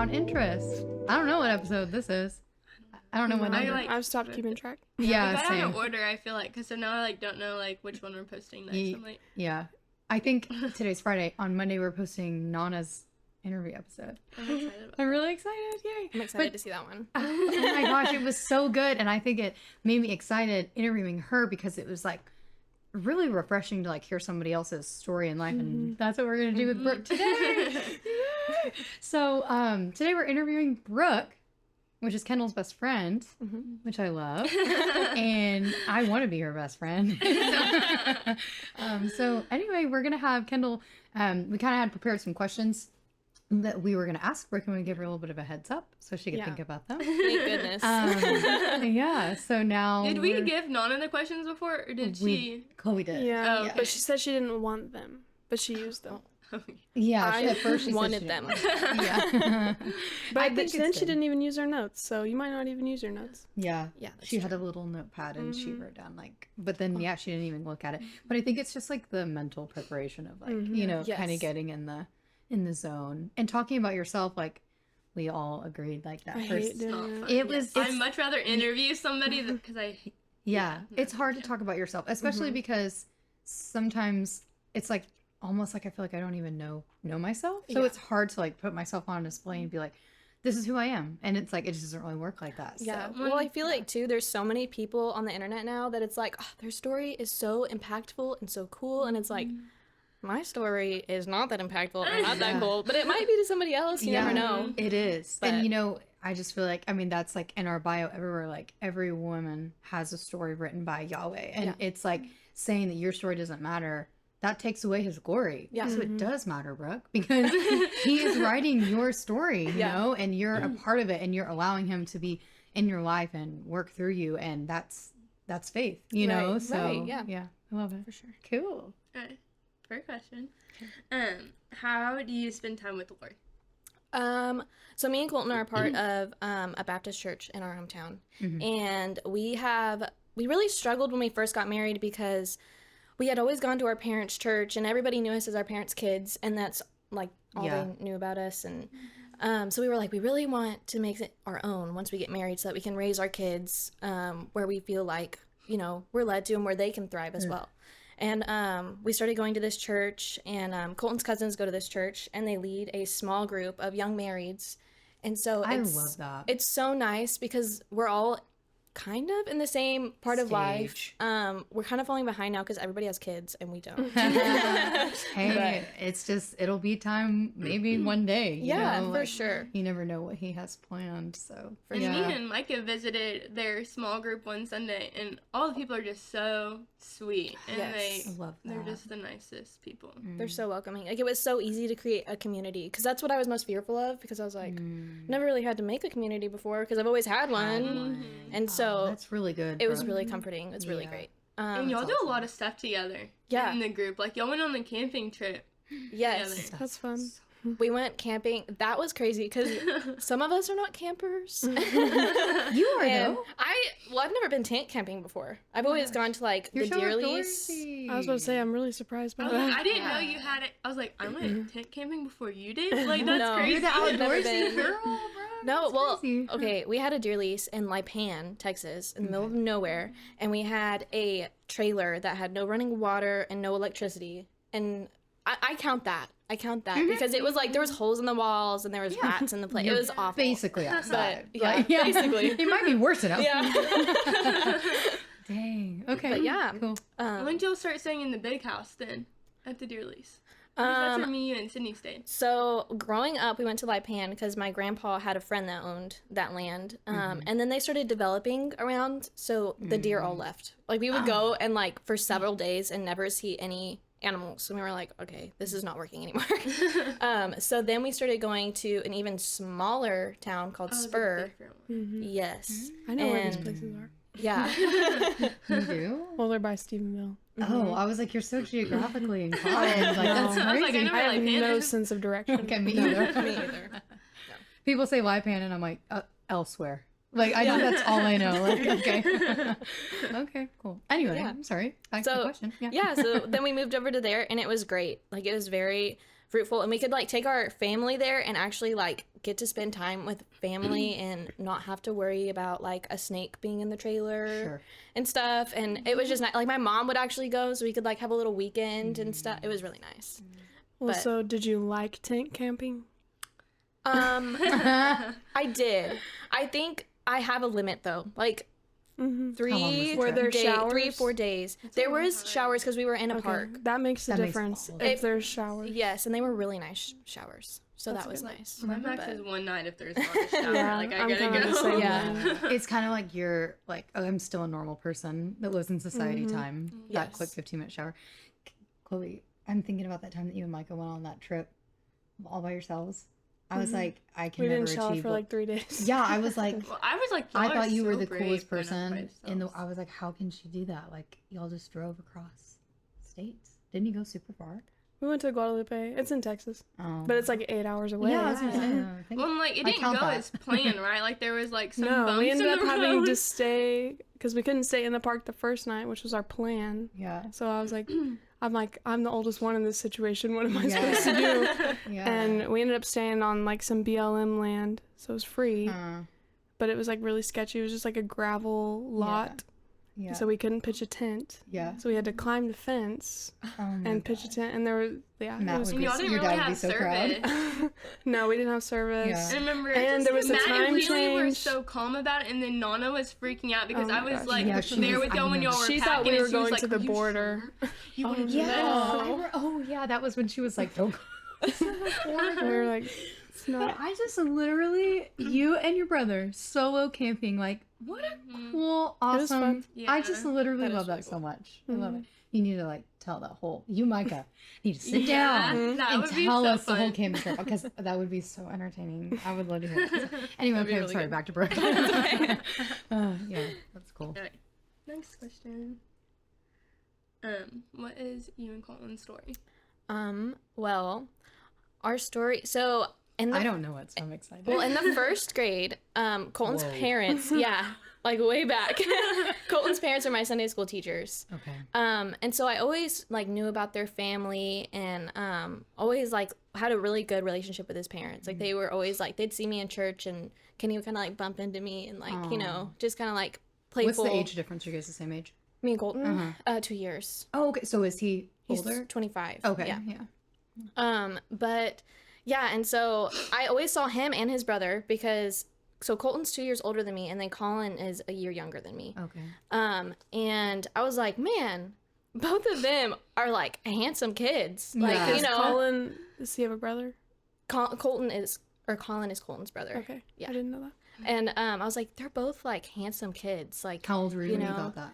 on interest. I don't know what episode this is. I don't know what number. I've stopped keeping track. Yeah, we got same. out of order, I feel like, because so now I don't know which one we're posting next. I'm like, yeah. I think today's Friday. On Monday we're posting Nana's interview episode. I'm excited about I'm really excited. Yay. I'm excited to see that one. Oh my gosh, it was so good. And I think it made me excited interviewing her because it was really refreshing to hear somebody else's story in life. And that's what we're going to do with Brooke today. So today we're interviewing Brooke, which is Kendall's best friend, which I love. And I want to be her best friend. So anyway, we're going to have Kendall, we kind of had prepared some questions that we were going to ask Brooke, and we give her a little bit of a heads up so she could think about them. Thank goodness. Yeah, so now... Did we give Nana the questions before, or did she? Chloe did. Yeah, but she said she didn't want them, but she used them. Yeah, at first she wanted them. Yeah. But then she didn't even use her notes, so you might not even use your notes. Yeah, she had a little notepad and she wrote down but then she didn't even look at it. But I think it's just the mental preparation of kind of getting in the zone and talking about yourself. We all agreed that first. It was. I'd much rather interview somebody because it's hard to talk about yourself, especially because sometimes it's almost I feel I don't even know myself. So it's hard to put myself on display and be this is who I am. And it's it just doesn't really work like that. Yeah. So. Well, I feel too, there's so many people on the internet now that it's their story is so impactful and so cool. And it's my story is not that impactful or not that cool, but it might be to somebody else. You never know. It is. But, and I just feel that's in our bio everywhere, every woman has a story written by Yahweh. And it's saying that your story doesn't matter. That takes away his glory. Yeah. So it does matter, Brooke, because he is writing your story, you know, and you're a part of it and you're allowing him to be in your life and work through you. And that's faith, you know? So yeah, I love it. For sure. Cool. All right. First question. How do you spend time with the Lord? So me and Colton are a part of a Baptist church in our hometown. And we really struggled when we first got married because we had always gone to our parents' church and everybody knew us as our parents' kids, and that's all they knew about us. And so we were we really want to make it our own once we get married so that we can raise our kids where we feel we're led to and where they can thrive as well. And we started going to this church, and Colton's cousins go to this church, and they lead a small group of young marrieds. And so I love that. It's so nice because we're all kind of in the same part of life. We're kind of falling behind now because everybody has kids and we don't. Hey, it'll be time maybe one day. For sure. You never know what he has planned. So me and Micah visited their small group one Sunday, and all the people are just so sweet, and they're just the nicest people. They're so welcoming. It was so easy to create a community because that's what I was most fearful of, because I was never really had to make a community before because I've always had one. And so that's really good. It was really comforting. It was really great. And y'all do a lot of stuff together. In the group. Y'all went on the camping trip. Yes. Together. That's fun. We went camping. That was crazy because some of us are not campers. You are, though. I've never been tent camping before. I've always gone to the deer lease. I was about to say, I'm really surprised by that. I didn't know you had it. I was I went tent camping before you did. That's crazy. You're the outdoorsy girl, bro. No, well, okay, we had a deer lease in Lipan, Texas, in the middle of nowhere, and we had a trailer that had no running water and no electricity, and I count that. Because it was there was holes in the walls and there was rats in the place. It was awful. Basically outside. But, basically. It might be worse enough. Yeah. Dang. Okay. But yeah. Cool. When did y'all start staying in the big house then at the deer lease? That's where me, you, and Sydney stayed. So growing up, we went to Lipan because my grandpa had a friend that owned that land. And then they started developing around, so the deer all left. We would go and for several days and never see any animals. And we were okay, this is not working anymore. So then we started going to an even smaller town called Spur. Yes. I know where these places are. Yeah. You do? Well, they're by Stephenville. Oh, I was you're so geographically inclined. That's crazy. I have no sense of direction. Okay, me either. Me either. No. People say Lipan, and I'm elsewhere. I know that's all I know. Okay. Okay, cool. Anyway, I'm sorry. Back to the question. So then we moved over to there, and it was great. It was very fruitful, and we could like take our family there and actually like get to spend time with family and not have to worry about like a snake being in the trailer and stuff. And it was just like my mom would actually go, so we could like have a little weekend and stuff. It was really nice. Well, so did you like tent camping? I did. I think I have a limit though. Like 3 Were there showers? 3-4 days. There was showers because we were in a park. That makes a difference if there's showers. Yes, and they were really nice showers. So that was nice. My max is one night if there's not a shower. Like I gotta go. It's kind of like you're like, oh, I'm still a normal person that lives in society time. That quick 15-minute shower. Chloe, I'm thinking about that time that you and Micah went on that trip all by yourselves. I was like, I can never achieve. We didn't shower for like 3 days. Yeah, I was like, I thought you were the coolest person. I was like, how can she do that? Like, y'all just drove across states. Didn't you go super far? We went to Guadalupe. It's in Texas, but it's like 8 hours away. Yeah, well, like it didn't go as planned, right? Like there was like some bumps we ended in up the having road. to stay because we couldn't stay in the park the first night, which was our plan. Yeah. So I was like, I'm the oldest one in this situation. What am I supposed to do? And we ended up staying on like some BLM land, so it was free, but it was like really sketchy. It was just like a gravel lot. Yeah. So we couldn't pitch a tent. Yeah. So we had to climb the fence and pitch a tent. And there was, Matt was y'all didn't really have service. No, we didn't have service. Yeah. I remember and there was a Matt time and change. Haley were so calm about it, and then Nana was freaking out because I was like there with y'all when y'all were She packing. thought we were she going was like, to the border. Sure? You want to do that? Oh yeah, that was when she was like, don't go to the border. We were like, it's not. I just literally, you and your brother solo camping, like what a cool, awesome. Yeah. I just literally love that so much. I love it. You need to like tell that whole, you Micah need to sit down and tell us the whole camping trip because that would be so entertaining. I would love to hear it. Anyway, okay, really sorry, back to Brooke. Yeah, that's cool. Right. Next question. What is you and Colton's story? Well, our story, so I don't know it, so I'm excited. Well, in the first grade, Colton's parents, like way back, Colton's parents are my Sunday school teachers. Okay. And so I always like knew about their family and always like had a really good relationship with his parents. Like they were always like, they'd see me in church and Kenny would kind of like bump into me and like, you know, just kind of like playful. What's the age difference? Are you guys the same age? Me and Colton? 2 years. Oh, okay. So is he older? He's 25. Okay. Yeah. But yeah, and so I always saw him and his brother because so Colton's 2 years older than me and then Colin is a year younger than me. Okay. And I was like, man, both of them are like handsome kids. Like, you know, Colin, does he have a brother? Colin is Colton's brother. Okay. Yeah. I didn't know that. And I was like, they're both like handsome kids. Like, how old were you when you thought that?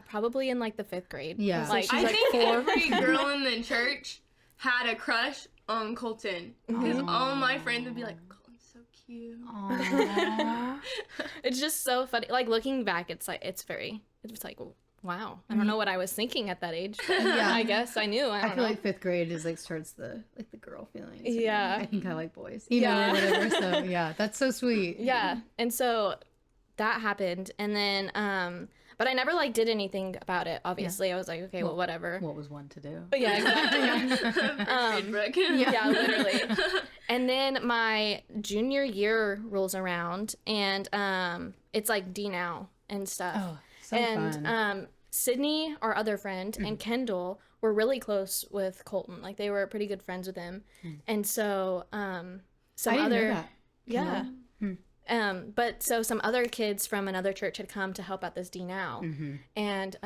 Probably in like the 5th grade. Yeah. Like, I think every girl in the church had a crush on Colton because all my friends would be like, Colton's so cute. It's just so funny. Like looking back, it's like it's like wow. I don't know what I was thinking at that age. But I guess I knew. I feel like 5th grade is like starts the like the girl feelings. Yeah. I think I like boys. You know, or whatever. So yeah, that's so sweet. Yeah. And so that happened, and then but I never like did anything about it. Obviously, I was like, okay, well, whatever. What was one to do? Yeah, exactly. Yeah, literally. And then my junior year rolls around, and it's like D now and stuff. Oh, so fun. Sydney, our other friend, and Kendall were really close with Colton. Like they were pretty good friends with him, and so some I didn't other know that. yeah. But so some other kids from another church had come to help out this D now. And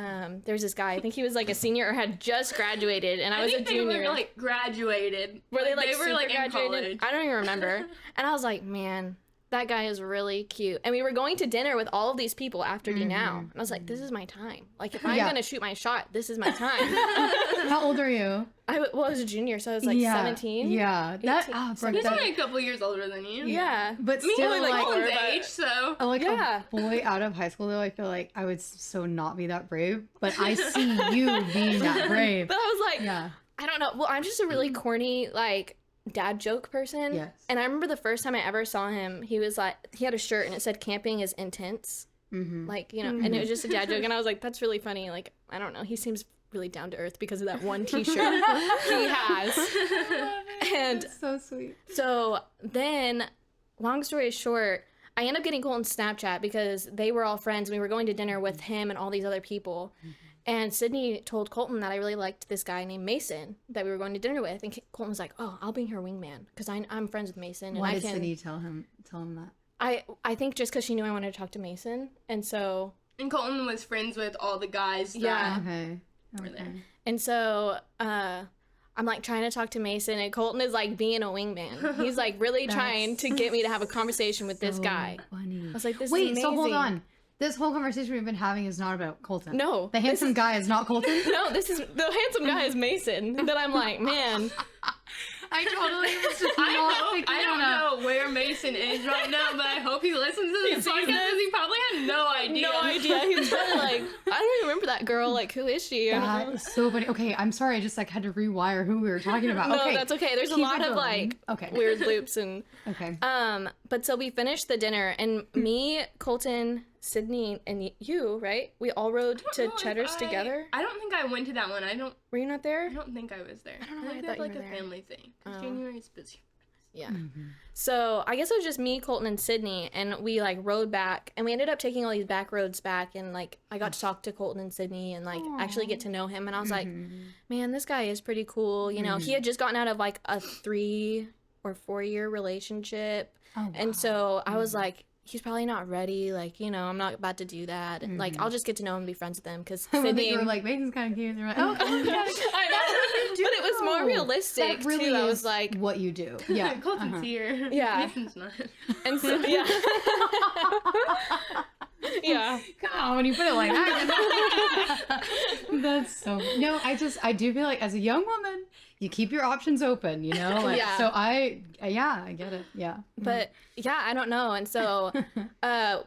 there's this guy, I think he was like a senior or had just graduated, and I was a junior. They were like graduated. Were they like they super were like graduated? in college. I don't even remember. And I was like, man, that guy is really cute. And we were going to dinner with all of these people after D now. And I was like, this is my time. Like if I'm gonna shoot my shot, this is my time. How old are you? I was a junior, so I was like 17. Yeah, He's only a couple years older than you. Yeah, but me still like like age. So like a boy out of high school though, I feel like I would so not be that brave. But I see you being that brave. But I was like, I don't know. Well, I'm just a really corny like dad joke person. Yes. And I remember the first time I ever saw him, he was like, he had a shirt and it said "Camping is intense." Like, you know, and it was just a dad joke, and I was like, that's really funny. Like, I don't know, he seems really down to earth because of that one T-shirt he has. And that's so sweet. So then, long story short, I ended up getting Colton's Snapchat because they were all friends. We were going to dinner with him and all these other people. And Sydney told Colton that I really liked this guy named Mason that we were going to dinner with. And Colton was like, oh, I'll be her wingman because I'm friends with Mason. And Why did Sydney tell him that? I think just because she knew I wanted to talk to Mason. And so... And Colton was friends with all the guys that were there. And so I'm like trying to talk to Mason, and Colton is like being a wingman. He's like really trying to get me to have a conversation with this guy. Funny. I was like, this is Wait, amazing. so hold on. This whole conversation we've been having is not about Colton. No. The handsome guy is not Colton? No, the handsome guy is Mason. That I'm like, man. I totally was just I don't know where Mason is right now, but I hope he listens to this podcast because he probably had no idea. No idea. He's probably like, I don't even remember that girl. Like, who is she? That is so funny. Okay, I'm sorry. I just like had to rewire who we were talking about. No, okay, that's okay. There's a lot of like weird loops and but so we finished the dinner, and me, Colton, Sydney, and you, right? We all rode to Cheddar's together. I don't think I went to that one. Were you not there? I don't think I was there. I don't know. I thought like a family thing. Because January's busy. Yeah. So I guess it was just me, Colton, and Sydney, and we like rode back, and we ended up taking all these back roads back, and like I got to talk to Colton and Sydney and like actually get to know him, and I was like, man, this guy is pretty cool. You know, he had just gotten out of like a 3 or 4 year relationship, and so I was like, he's probably not ready. Like, you know, I'm not about to do that. And like, I'll just get to know him and be friends with him because Sydney. You were like, Mason's kind of cute. And they're like, oh, I know, but it was more realistic. That really too. I is was like, what you do. Yeah, Colton's here. Yeah. Mason's not. And so yeah. Yeah. Come on, when you put it like that. That's so. No, I do feel like as a young woman, you keep your options open, you know? Like, Yeah. So I get it. Yeah. But yeah, I don't know. And so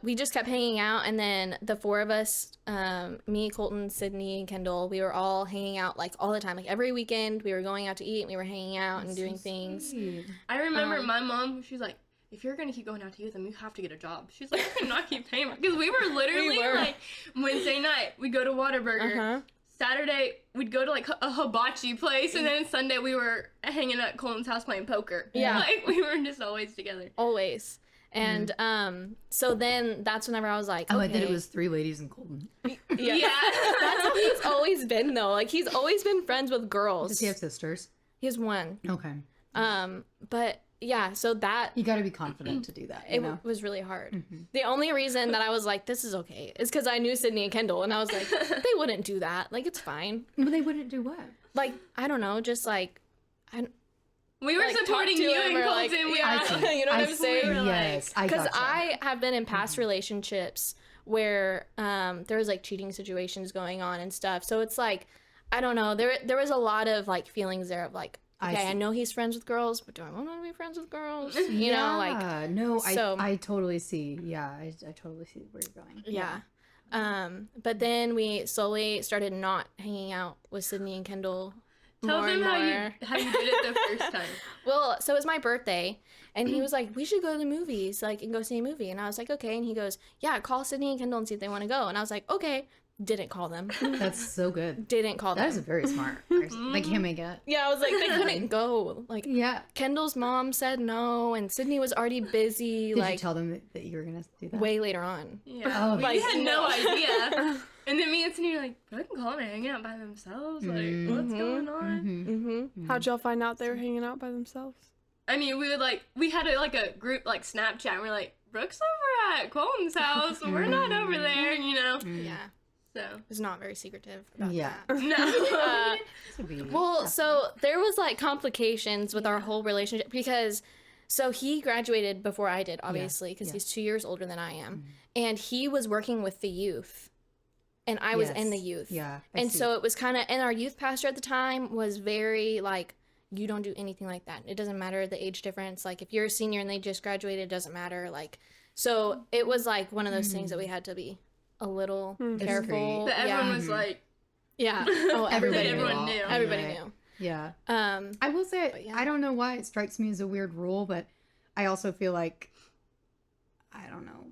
we just kept hanging out. And then the 4 of us, me, Colton, Sydney, and Kendall, we were all hanging out like all the time. Like every weekend we were going out to eat and we were hanging out and doing things. Sweet. I remember my mom, she's like, if you're going to keep going out to eat with them, you have to get a job. She's like, I cannot keep paying. Because we were literally like, Wednesday night, we'd go to Whataburger. Saturday, we'd go to like a hibachi place, and then Sunday we were hanging at Colton's house playing poker. Yeah. Like, we were just always together. Always. And so then that's whenever I was like, Oh, okay. I thought it was 3 ladies in Colton. Yeah. That's how he's always been, though. Like, he's always been friends with girls. Does he have sisters? He has 1. Okay. But yeah, so that You got to be confident to do that. You know? was really hard. The only reason that I was like, this is okay, is because I knew Sydney and Kendall, and I was like, they wouldn't do that. Like, it's fine. But they wouldn't do what? Like, I don't know, just like, We were like, supporting you and Colton. like, yeah, you know what I'm saying? Yes, I Because gotcha. I have been in past relationships where there was like cheating situations going on and stuff. So it's like, I don't know. There was a lot of like feelings there of like, okay, I know he's friends with girls, but do I want to be friends with girls? You know, like no, so, I totally see. Yeah, I totally see where you're going. yeah. But then we slowly started not hanging out with Sydney and Kendall. Tell them how you did it the first time. Well, so it was my birthday, and he was like, we should go to the movies, like, and go see a movie. And I was like, okay. And he goes, yeah, call Sydney and Kendall and see if they want to go. And I was like, okay. Didn't call them. That's so good. Didn't call them. That is very smart. They can't make it. Yeah, I was like, they couldn't go. Like, Yeah. Kendall's mom said no, and Sydney was already busy. Did like, you tell them that you were gonna do that? way later on. Yeah. Oh, We had no idea. And then me and Sydney were like, I can call them and hanging out by themselves. Like, what's going on? How'd y'all find out they were hanging out by themselves? I mean, we had a group like Snapchat. And we're like, Brooke's over at Colton's house. We're not over there, you know. Yeah. So It was not very secretive about Yeah. that. no. Well, so there was like complications with our whole relationship because so he graduated before I did, obviously, because he's 2 years older than I am. And he was working with the youth. And I was in the youth. Yeah. And so it was kind of, and our youth pastor at the time was very like, you don't do anything like that. It doesn't matter the age difference. Like if you're a senior and they just graduated, it doesn't matter. Like, so it was like one of those things that we had to be a little careful. But everyone was like, yeah. Oh, everybody everyone knew. knew. Everybody Right. knew. Yeah. I I will say, I don't know why it strikes me as a weird rule, but I also feel like, I don't know.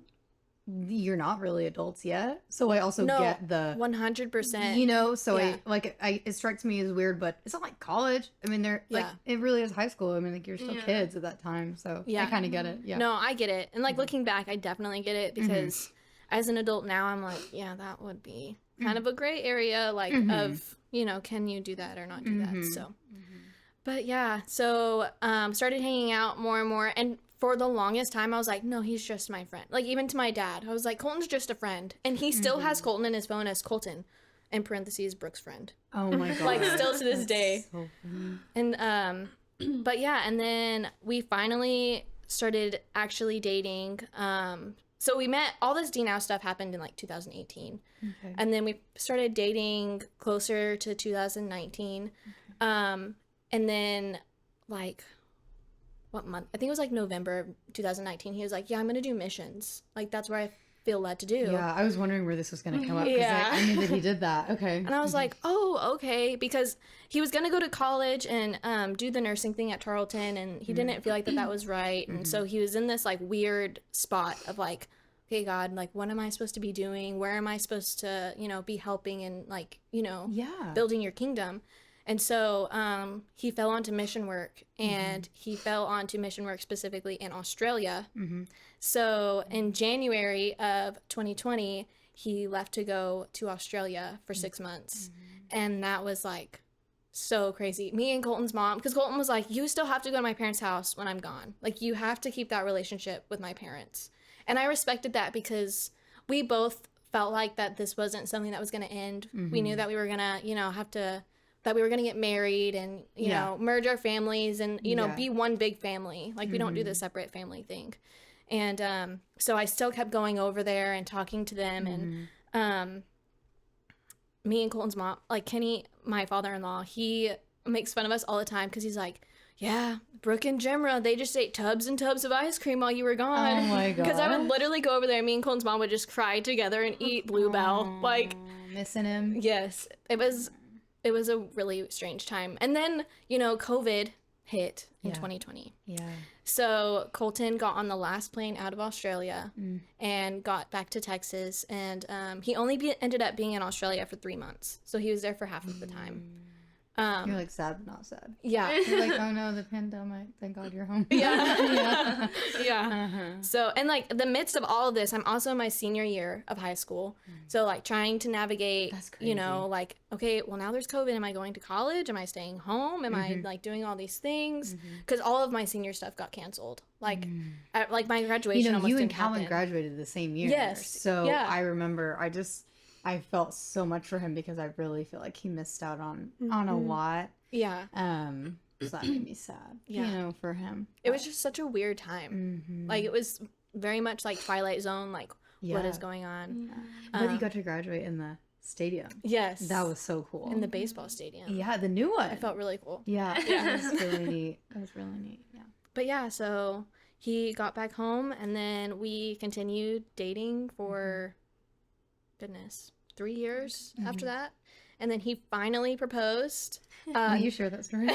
you're not really adults yet. So I also get the 100%. You know, so it strikes me as weird, but it's not like college. I mean, they're like, it really is high school. I mean, like, you're still kids at that time. So I kind of get it. Yeah. No, I get it. And like looking back, I definitely get it because as an adult now, I'm like, yeah, that would be kind of a gray area, like of, you know, can you do that or not do that? So, but yeah, so started hanging out more and more. And for the longest time, I was like, no, he's just my friend. Like, even to my dad, I was like, Colton's just a friend. And he still has Colton in his phone as Colton, in parentheses, Brooke's friend. Oh my God. Like, still to this day. So funny. And, but yeah, and then we finally started actually dating. So we met, all this D Now stuff happened in like 2018. Okay. And then we started dating closer to 2019. Okay. And then like, what month? I think it was like November 2019. He was like, yeah, I'm going to do missions. Like, that's where I feel led to do. Yeah, I was wondering where this was going to come up because I knew that he did that. Okay. And I was like, oh, okay. Because he was going to go to college and do the nursing thing at Tarleton, and he didn't feel like that was right. And so he was in this like weird spot of like, okay, God, like, what am I supposed to be doing? Where am I supposed to, you know, be helping and like, you know, building your kingdom? And so he fell onto mission work, and he fell onto mission work specifically in Australia. So in January of 2020, he left to go to Australia for 6 months. And that was like so crazy. Me and Colton's mom, because Colton was like, you still have to go to my parents' house when I'm gone. Like, you have to keep that relationship with my parents. And I respected that because we both felt like that this wasn't something that was going to end. We knew that we were going to, you know, that we were going to get married and, you know, merge our families and, you know, be one big family. Like, we don't do the separate family thing. And so I still kept going over there and talking to them. And me and Colton's mom, like Kenny, my father-in-law, he makes fun of us all the time because he's like, yeah, Brooke and Jemra, they just ate tubs and tubs of ice cream while you were gone. Oh my God. Because I would literally go over there, and me and Colton's mom would just cry together and eat Bluebell. Like, missing him. Yes, it was a really strange time. And then, you know, COVID hit in 2020. Yeah. So Colton got on the last plane out of Australia and got back to Texas. And he only ended up being in Australia for 3 months. So he was there for half of the time. You're like sad but not sad. Yeah. You're like, oh no, the pandemic. Thank God you're home. Yeah. So, and like the midst of all of this, I'm also in my senior year of high school. So like trying to navigate, you know, like, okay, well now there's COVID. Am I going to college? Am I staying home? Am I like doing all these things? Because all of my senior stuff got canceled. Like, like my graduation. You know, almost you and didn't Calvin happen. graduated the same year. Yes. So I remember, I felt so much for him because I really feel like he missed out on a lot. Yeah. So that made me sad. You know, for him. It was just such a weird time. Like, it was very much like Twilight Zone. Like, what is going on? But you got to graduate in the stadium. Yes. That was so cool. In the baseball stadium. Yeah, the new one. I felt really cool. Yeah. It was really neat. It was really neat. Yeah. But yeah, so he got back home, and then we continued dating for, goodness, 3 years after that. And then he finally proposed. Will you share that story?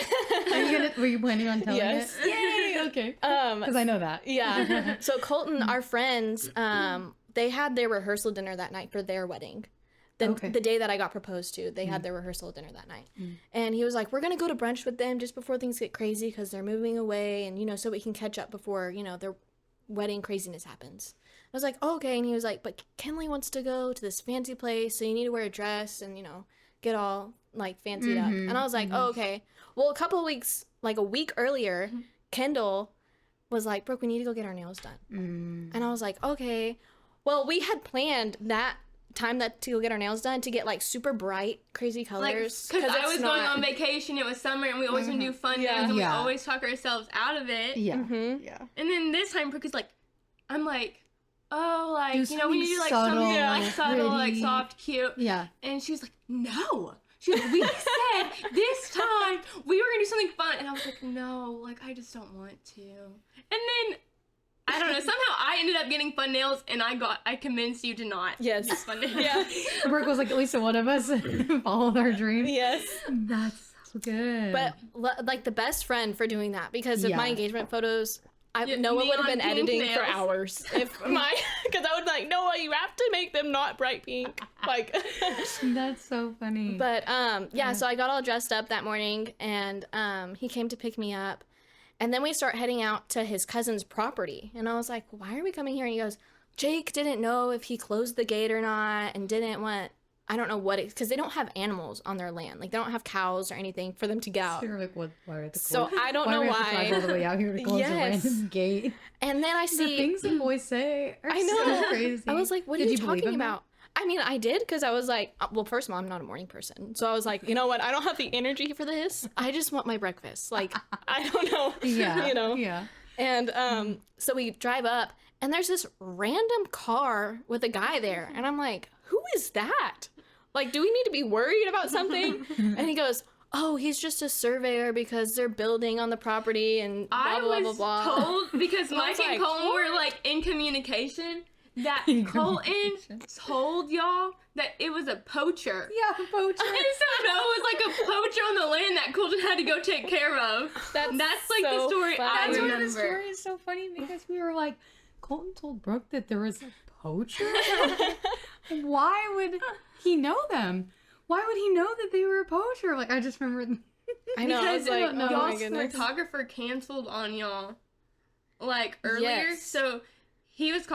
Were you planning on telling it? Yay! Okay. Because I know that. Yeah. So Colton, our friends, they had their rehearsal dinner that night for their wedding. The day that I got proposed to, they had their rehearsal dinner that night. And he was like, we're going to go to brunch with them just before things get crazy because they're moving away and, you know, so we can catch up before, you know, their wedding craziness happens. I was like, oh, okay. And he was like, but Kenley wants to go to this fancy place, so you need to wear a dress and, you know, get all, like, fancied up. And I was like, oh, okay. Well, a couple of weeks, like a week earlier, Kendall was like, Brooke, we need to go get our nails done. And I was like, okay. Well, we had planned that time to go get our nails done to get like super bright crazy colors because I was going on vacation, it was summer, and we always want to do fun nails, and we always talk ourselves out of it. And then this time Brooke is like, I'm like, oh, like, you know, we need to do like subtle, something like subtle, like pretty. soft, cute. And she was like, no, she was like, we said this time we were gonna do something fun, and I was like, no, like, I just don't want to. And then I don't know, somehow I ended up getting fun nails, and I convinced you to not get fun nails. Brooke was like, at least one of us followed our dream. Yes. That's so good. But like the best friend for doing that, because of my engagement photos, Noah would have been editing for hours. Because I would be like, Noah, you have to make them not bright pink. Like, that's so funny. But yeah, so I got all dressed up that morning, and he came to pick me up, and then we start heading out to his cousin's property, and I was like, why are we coming here? And he goes, Jake didn't know if he closed the gate or not, and didn't want, I don't know what, because they don't have animals on their land. Like, they don't have cows or anything for them to get out. So you're like, what? Why are they so I don't know why. All the way out here to close a random gate. And then I see the things the boys say are I know. so crazy. I was like, what are you talking about? I mean, I did, because I was like, well, first of all, I'm not a morning person. So I was like, you know what? I don't have the energy for this. I just want my breakfast. Like, I don't know. Yeah. You know? Yeah. And so we drive up, and there's this random car with a guy there. And I'm like, who is that? Like, do we need to be worried about something? And he goes, oh, he's just a surveyor because they're building on the property and blah, blah, blah, blah. I was told, because Mike and Colton were, like, in communication, that Colton told y'all that it was a poacher. Yeah, a poacher. And so Noah was like a poacher on the land that Colton had to go take care of. That's like so the story funny. I That's remember. why the story is so funny, because we were like, Colton told Brooke that there was a poacher? Why would he know them? Why would he know that they were a poacher? Like, I just remember. I know. I was like, oh my y'all's goodness. photographer canceled on y'all, like, earlier. Yes. So he was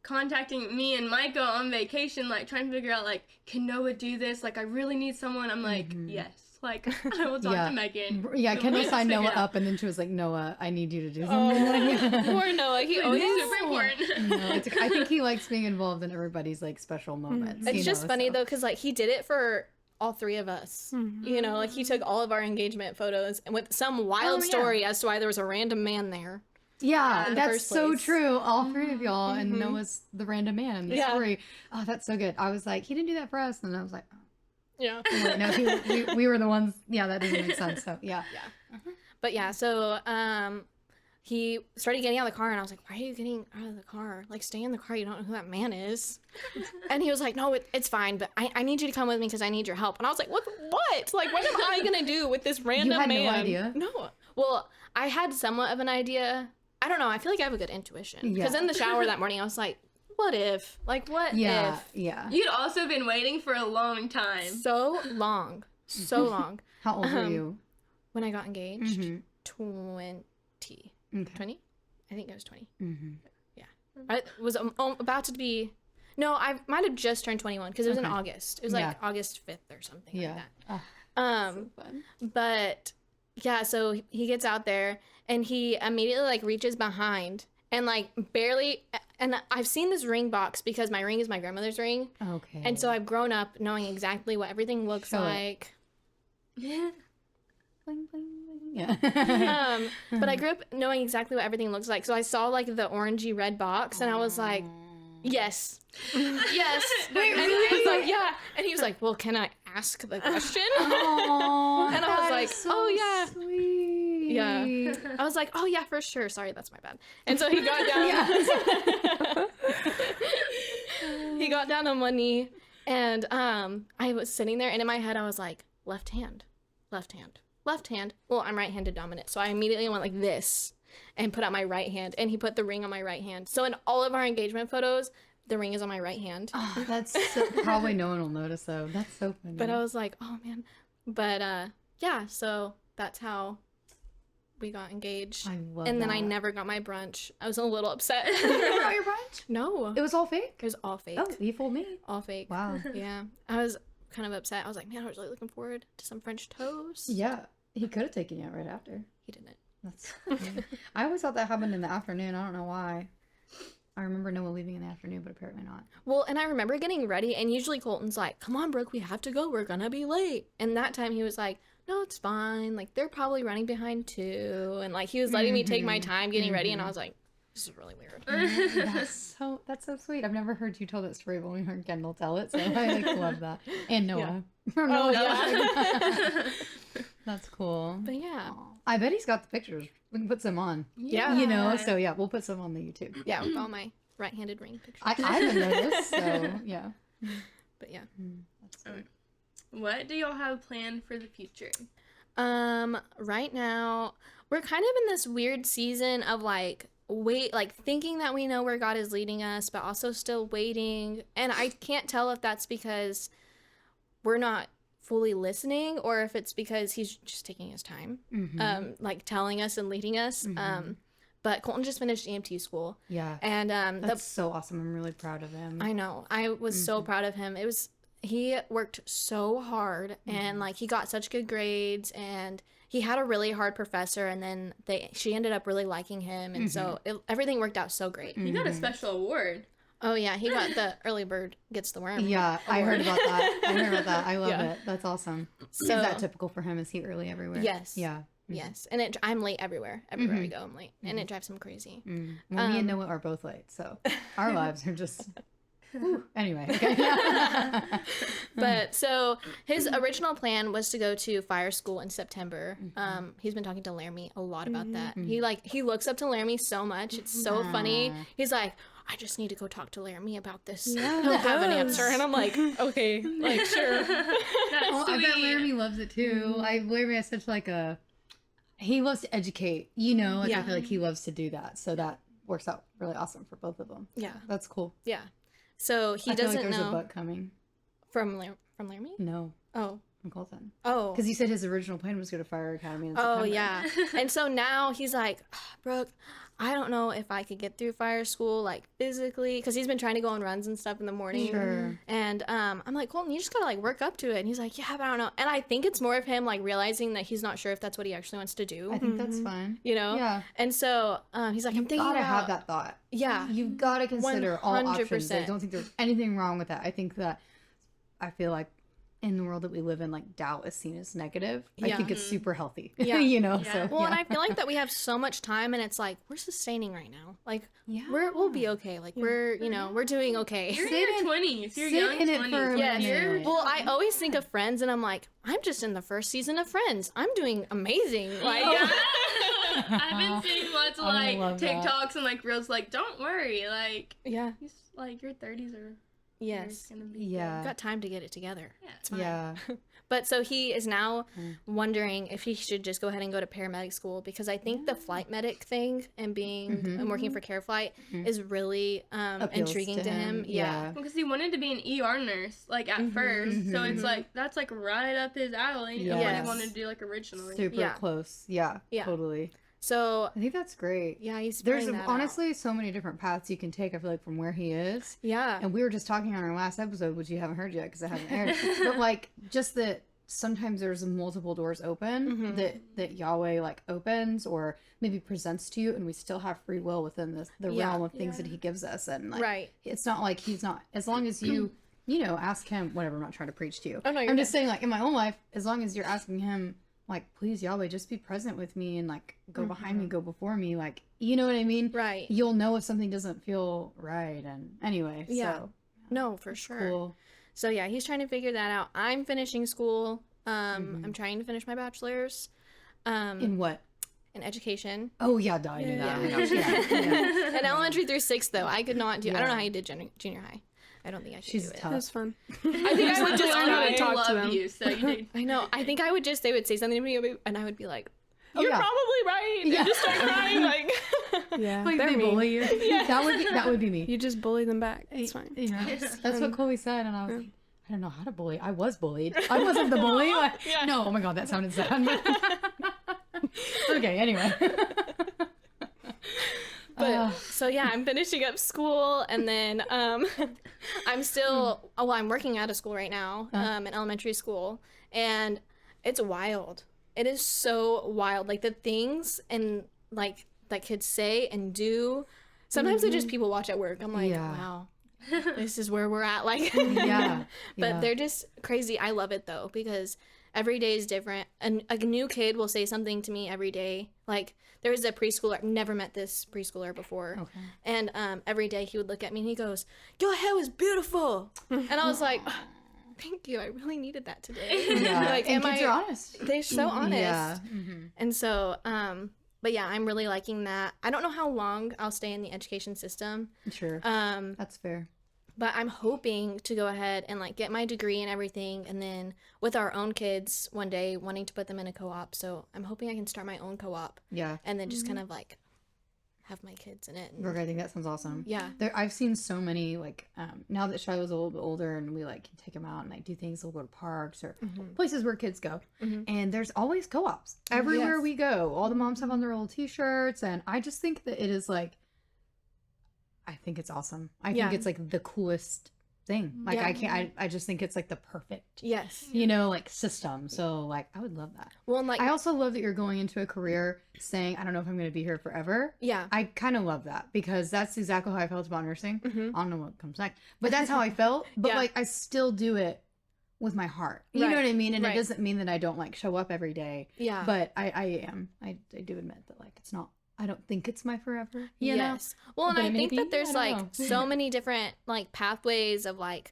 contacting me and Micah on vacation, like, trying to figure out, like, can Noah do this? Like, I really need someone. I'm like, yes. Like, I will talk to Megan. Yeah, Kendall signed Noah up, and then she was like, Noah, I need you to do something. Poor Noah. He always He's super important. No, I think he likes being involved in everybody's, like, special moments. It's just funny, though, because, like, he did it for all three of us. You know, like, he took all of our engagement photos and with some wild story as to why there was a random man there. Yeah, that's first so place. true. All three of y'all, and Noah's the random man in the story. Oh, that's so good. I was like, he didn't do that for us, and I was like, oh. Yeah. Wait, no, we were the ones. Yeah, that doesn't make sense. So yeah. But yeah, so he started getting out of the car, and I was like, why are you getting out of the car? Like, stay in the car. You don't know who that man is. And he was like, no, it's fine, but I need you to come with me because I need your help. And I was like, what? Like, what am I going to do with this random man? You had no idea? No. Well, I had somewhat of an idea. I don't know. I feel like I have a good intuition. Because in the shower that morning, I was like, what if? Like, what if? Yeah. You'd also been waiting for a long time. So long. So long. How old were you? When I got engaged? 20. Okay. 20? I think I was 20. Yeah. I was about to be... No, I might have just turned 21 because it was in August. It was like August 5th or something like that. So fun. But yeah, so he gets out there and he immediately like reaches behind and like barely... And I've seen this ring box because my ring is my grandmother's ring. Okay. And so I've grown up knowing exactly what everything looks like. Yeah. Bling, bling, bling. Yeah. But I grew up knowing exactly what everything looks like. So I saw like the orangey red box and I was like, yes. Yes. Wait, and he was like, yeah. And he was like, well, can I ask the question? Aww, and I was like, so oh yeah. Sweet. Yeah. I was like, oh yeah, for sure. Sorry, that's my bad. And so he got down. He got down on one knee and I was sitting there and in my head I was like, left hand, left hand, left hand. Well, I'm right-handed dominant. So I immediately went like this and put out my right hand and he put the ring on my right hand. So in all of our engagement photos, the ring is on my right hand. Oh, that's so, probably no one will notice though. That's so funny. But I was like, oh man. But yeah, so that's how we got engaged. I love and that. then I never got my brunch. I was a little upset. You never got your brunch? No. It was all fake? It was all fake. Oh, you fooled me. All fake. Wow. Yeah. I was kind of upset. I was like, man, I was really looking forward to some French toast. Yeah. He could have taken you out right after. He didn't. That's. I always thought that happened in the afternoon. I don't know why. I remember Noah leaving in the afternoon, but apparently not. Well, and I remember getting ready, and usually Colton's like, come on, Brooke, we have to go. We're going to be late. And that time he was like, no, it's fine. Like, they're probably running behind too. And, like, he was letting me take my time getting ready, and I was like, this is really weird. That's so sweet. I've never heard you tell that story, but we heard Kendall tell it, so I like love that. And Noah. Yeah. Oh, yeah. That's cool. But yeah. Aww. I bet he's got the pictures. We can put some on. Yeah. You know, so yeah, we'll put some on the YouTube. Yeah, with all my right-handed ring pictures. I didn't notice, so yeah. But yeah. That's sweet. What do y'all have planned for the future? Right now, we're kind of in this weird season of like, thinking that we know where God is leading us, but also still waiting. And I can't tell if that's because we're not fully listening or if it's because he's just taking his time, like telling us and leading us. But Colton just finished EMT school. Yeah. And that's so awesome. I'm really proud of him. I know. I was so proud of him. He worked so hard and like he got such good grades, and he had a really hard professor, and then she ended up really liking him, and so everything worked out so great. He got a special award. Oh yeah, he got the early bird gets the worm. Yeah, award. I heard about that. I love it. That's awesome. So, is that typical for him? Is he early everywhere? Yes. Yeah. Yes, and I'm late everywhere. Everywhere I go, I'm late, and it drives him crazy. Well, me and Noah are both late, so our lives are just. Anyway, okay. But so his original plan was to go to fire school in September. He's been talking to Laramie a lot about that. He looks up to Laramie so much. It's so funny. He's like, I just need to go talk to Laramie about this. Yeah, he'll have an answer. And I'm like, okay, like sure. I bet Laramie loves it too. Laramie has such like he loves to educate, like I feel like he loves to do that. So that works out really awesome for both of them. Yeah. That's cool. Yeah. So he I feel doesn't like there's know. a book coming. From Laramie? No. Oh. From Colton. Oh. Because he said his original plan was to go to Fire Academy in Oh, September. yeah. And so now he's like, Brooke, I don't know if I could get through fire school, like, physically. Because he's been trying to go on runs and stuff in the morning. Sure. And I'm like, Colton, you just gotta, like, work up to it. And he's like, yeah, but I don't know. And I think it's more of him, like, realizing that he's not sure if that's what he actually wants to do. I think that's fine. Yeah. And so he's like, I'm thinking gotta about... have that thought. Yeah. You've got to consider 100%. all options. I don't think there's anything wrong with that. I feel like in the world that we live in, like, doubt is seen as negative. I think it's super healthy. Yeah. So well, and I feel like that we have so much time, and it's like we're sustaining right now. Like we'll be okay. Like we're doing okay. You're in your 20s. You're young in it 20s. for a minute. Well, I always think of Friends, and I'm like, I'm just in the first season of Friends. I'm doing amazing. Like I've been seeing lots of like TikToks and like reels. Like, don't worry. Like your 30s are. Yes. Gonna be You've got time to get it together. Yeah. It's fine. Yeah. But so he is now wondering if he should just go ahead and go to paramedic school, because I think the flight medic thing and being and working for Care Flight is really intriguing to him. Yeah. Because he wanted to be an ER nurse, like at first. So it's like that's like right up his alley of what he wanted to do like originally. Super close. Yeah. Totally. So I think that's great. Yeah, there's honestly so many different paths you can take. I feel like from where he is. Yeah. And we were just talking on our last episode, which you haven't heard yet because it hasn't aired. But like just that sometimes there's multiple doors open that Yahweh like opens or maybe presents to you, and we still have free will within the realm of things that He gives us. And like it's not like He's not, as long as you ask Him whatever. I'm not trying to preach to you. Oh, no, I'm just saying, like in my own life, as long as you're asking Him, like, please, Yahweh, just be present with me and, like, go behind me, go before me. Like, you know what I mean? Right. You'll know if something doesn't feel right. And anyway, so. No, for sure. Cool. So, yeah, he's trying to figure that out. I'm finishing school. I'm trying to finish my bachelor's. In what? In education. Oh, yeah, duh, I knew that. In elementary through 6th, though. I could not do... I don't know how you did junior high. I don't think I could do it. Tough. It was fun. I think I would just learn how to talk to them. You, so you did. I know. I think I would just, they would say something to me and I would be like, you're probably right. And just start crying. Like, yeah. Like they bully you. Yeah. That would be me. You just bully them back. It's fine. Yeah. That's what Chloe said. And I was like, I don't know how to bully. I was bullied. I wasn't the bully. Like, no, oh my God, that sounded sad. Okay, anyway. But so yeah, I'm finishing up school, and then I'm still I'm working out of school right now, in elementary school, and it's wild. It is so wild, like the things and like that kids say and do. Sometimes they're just people watch at work. I'm like, wow, this is where we're at. Like, but they're just crazy. I love it though, because every day is different, and a new kid will say something to me every day. Like, there was a preschooler, I've never met this preschooler before, and every day he would look at me and he goes, your hair was beautiful, and I was like, oh, thank you, I really needed that today. Like, and kids are honest. They're so honest. And so but yeah, I'm really liking that. I don't know how long I'll stay in the education system. Sure. That's fair. But I'm hoping to go ahead and like get my degree and everything, and then with our own kids one day wanting to put them in a co-op. So I'm hoping I can start my own co-op. Yeah. And then just kind of like have my kids in it. Brooke, I think that sounds awesome. Yeah. I've seen so many, like, now that Shiloh's a little bit older and we, like, can take him out and, like, do things, we'll go to parks or places where kids go. And there's always co-ops. Everywhere we go. All the moms have on their little t-shirts. And I just think that it is, like, I think it's awesome. I think it's, like, the coolest thing. Like, I just think it's, like, the perfect, you know, like, system. So, like, I would love that. Well, and, like, I also love that you're going into a career saying, I don't know if I'm going to be here forever. Yeah. I kind of love that because that's exactly how I felt about nursing. I don't know what comes next, but that's how I felt. But, like, I still do it with my heart. You know what I mean? And it doesn't mean that I don't, like, show up every day. Yeah. But I am. I do admit that, like, it's not. I don't think it's my forever. You know? Well, and But I think maybe, that there's, like, so many different, like, pathways of, like,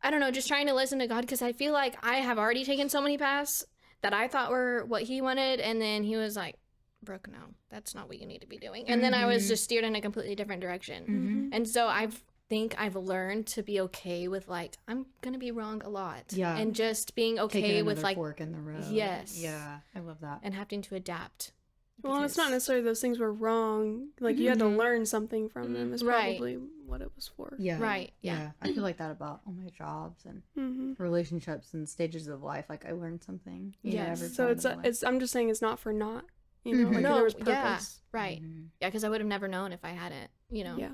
I don't know, just trying to listen to God, because I feel like I have already taken so many paths that I thought were what he wanted, and then he was like, Brooke, no, that's not what you need to be doing. And then I was just steered in a completely different direction. And so I think I've learned to be okay with, like, I'm going to be wrong a lot. Yeah. And just being okay with, like, fork in the road. Yes. Yeah, I love that. And having to adapt. Well, it's not necessarily those things were wrong. Like, you had to learn something from them is probably what it was for. Yeah. Right. Yeah. I feel like that about all my jobs and relationships and stages of life. Like, I learned something. Yeah. So it's I'm just saying it's not for naught. You know, like, there was purpose. Yeah. Right. Yeah, because I would have never known if I hadn't, you know. Yeah.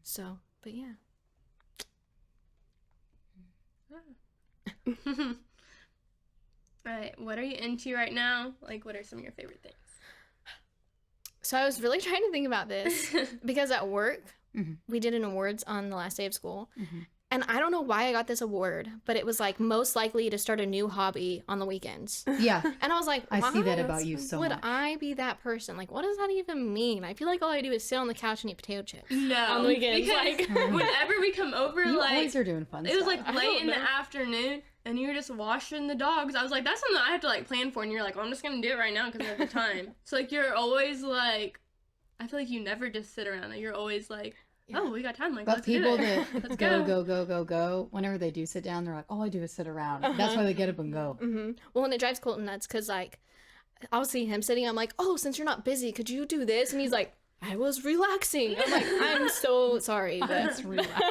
So, but yeah. All right. What are you into right now? Like, what are some of your favorite things? So I was really trying to think about this because at work, we did an awards on the last day of school. And I don't know why I got this award, but it was like most likely to start a new hobby on the weekends. Yeah. And I was like, I see that about you so much. Would I be that person? Like, what does that even mean? I feel like all I do is sit on the couch and eat potato chips. No. On the weekends. Like, whenever we come over, you like, always are doing fun stuff. It was like late in the afternoon. And you were just washing the dogs. I was like, that's something I have to, like, plan for. And you're like, well, I'm just going to do it right now because I have the time. So, like, you're always, like, I feel like you never just sit around. You're always, like, oh, we got time. Like, but let's people do it. that go, whenever they do sit down, they're like, all I do is sit around. That's why they get up and go. Well, and it drives Colton nuts because, like, I'll see him sitting. I'm like, oh, since you're not busy, could you do this? And he's like, I was relaxing. I'm like, I'm so sorry, but that's relaxing.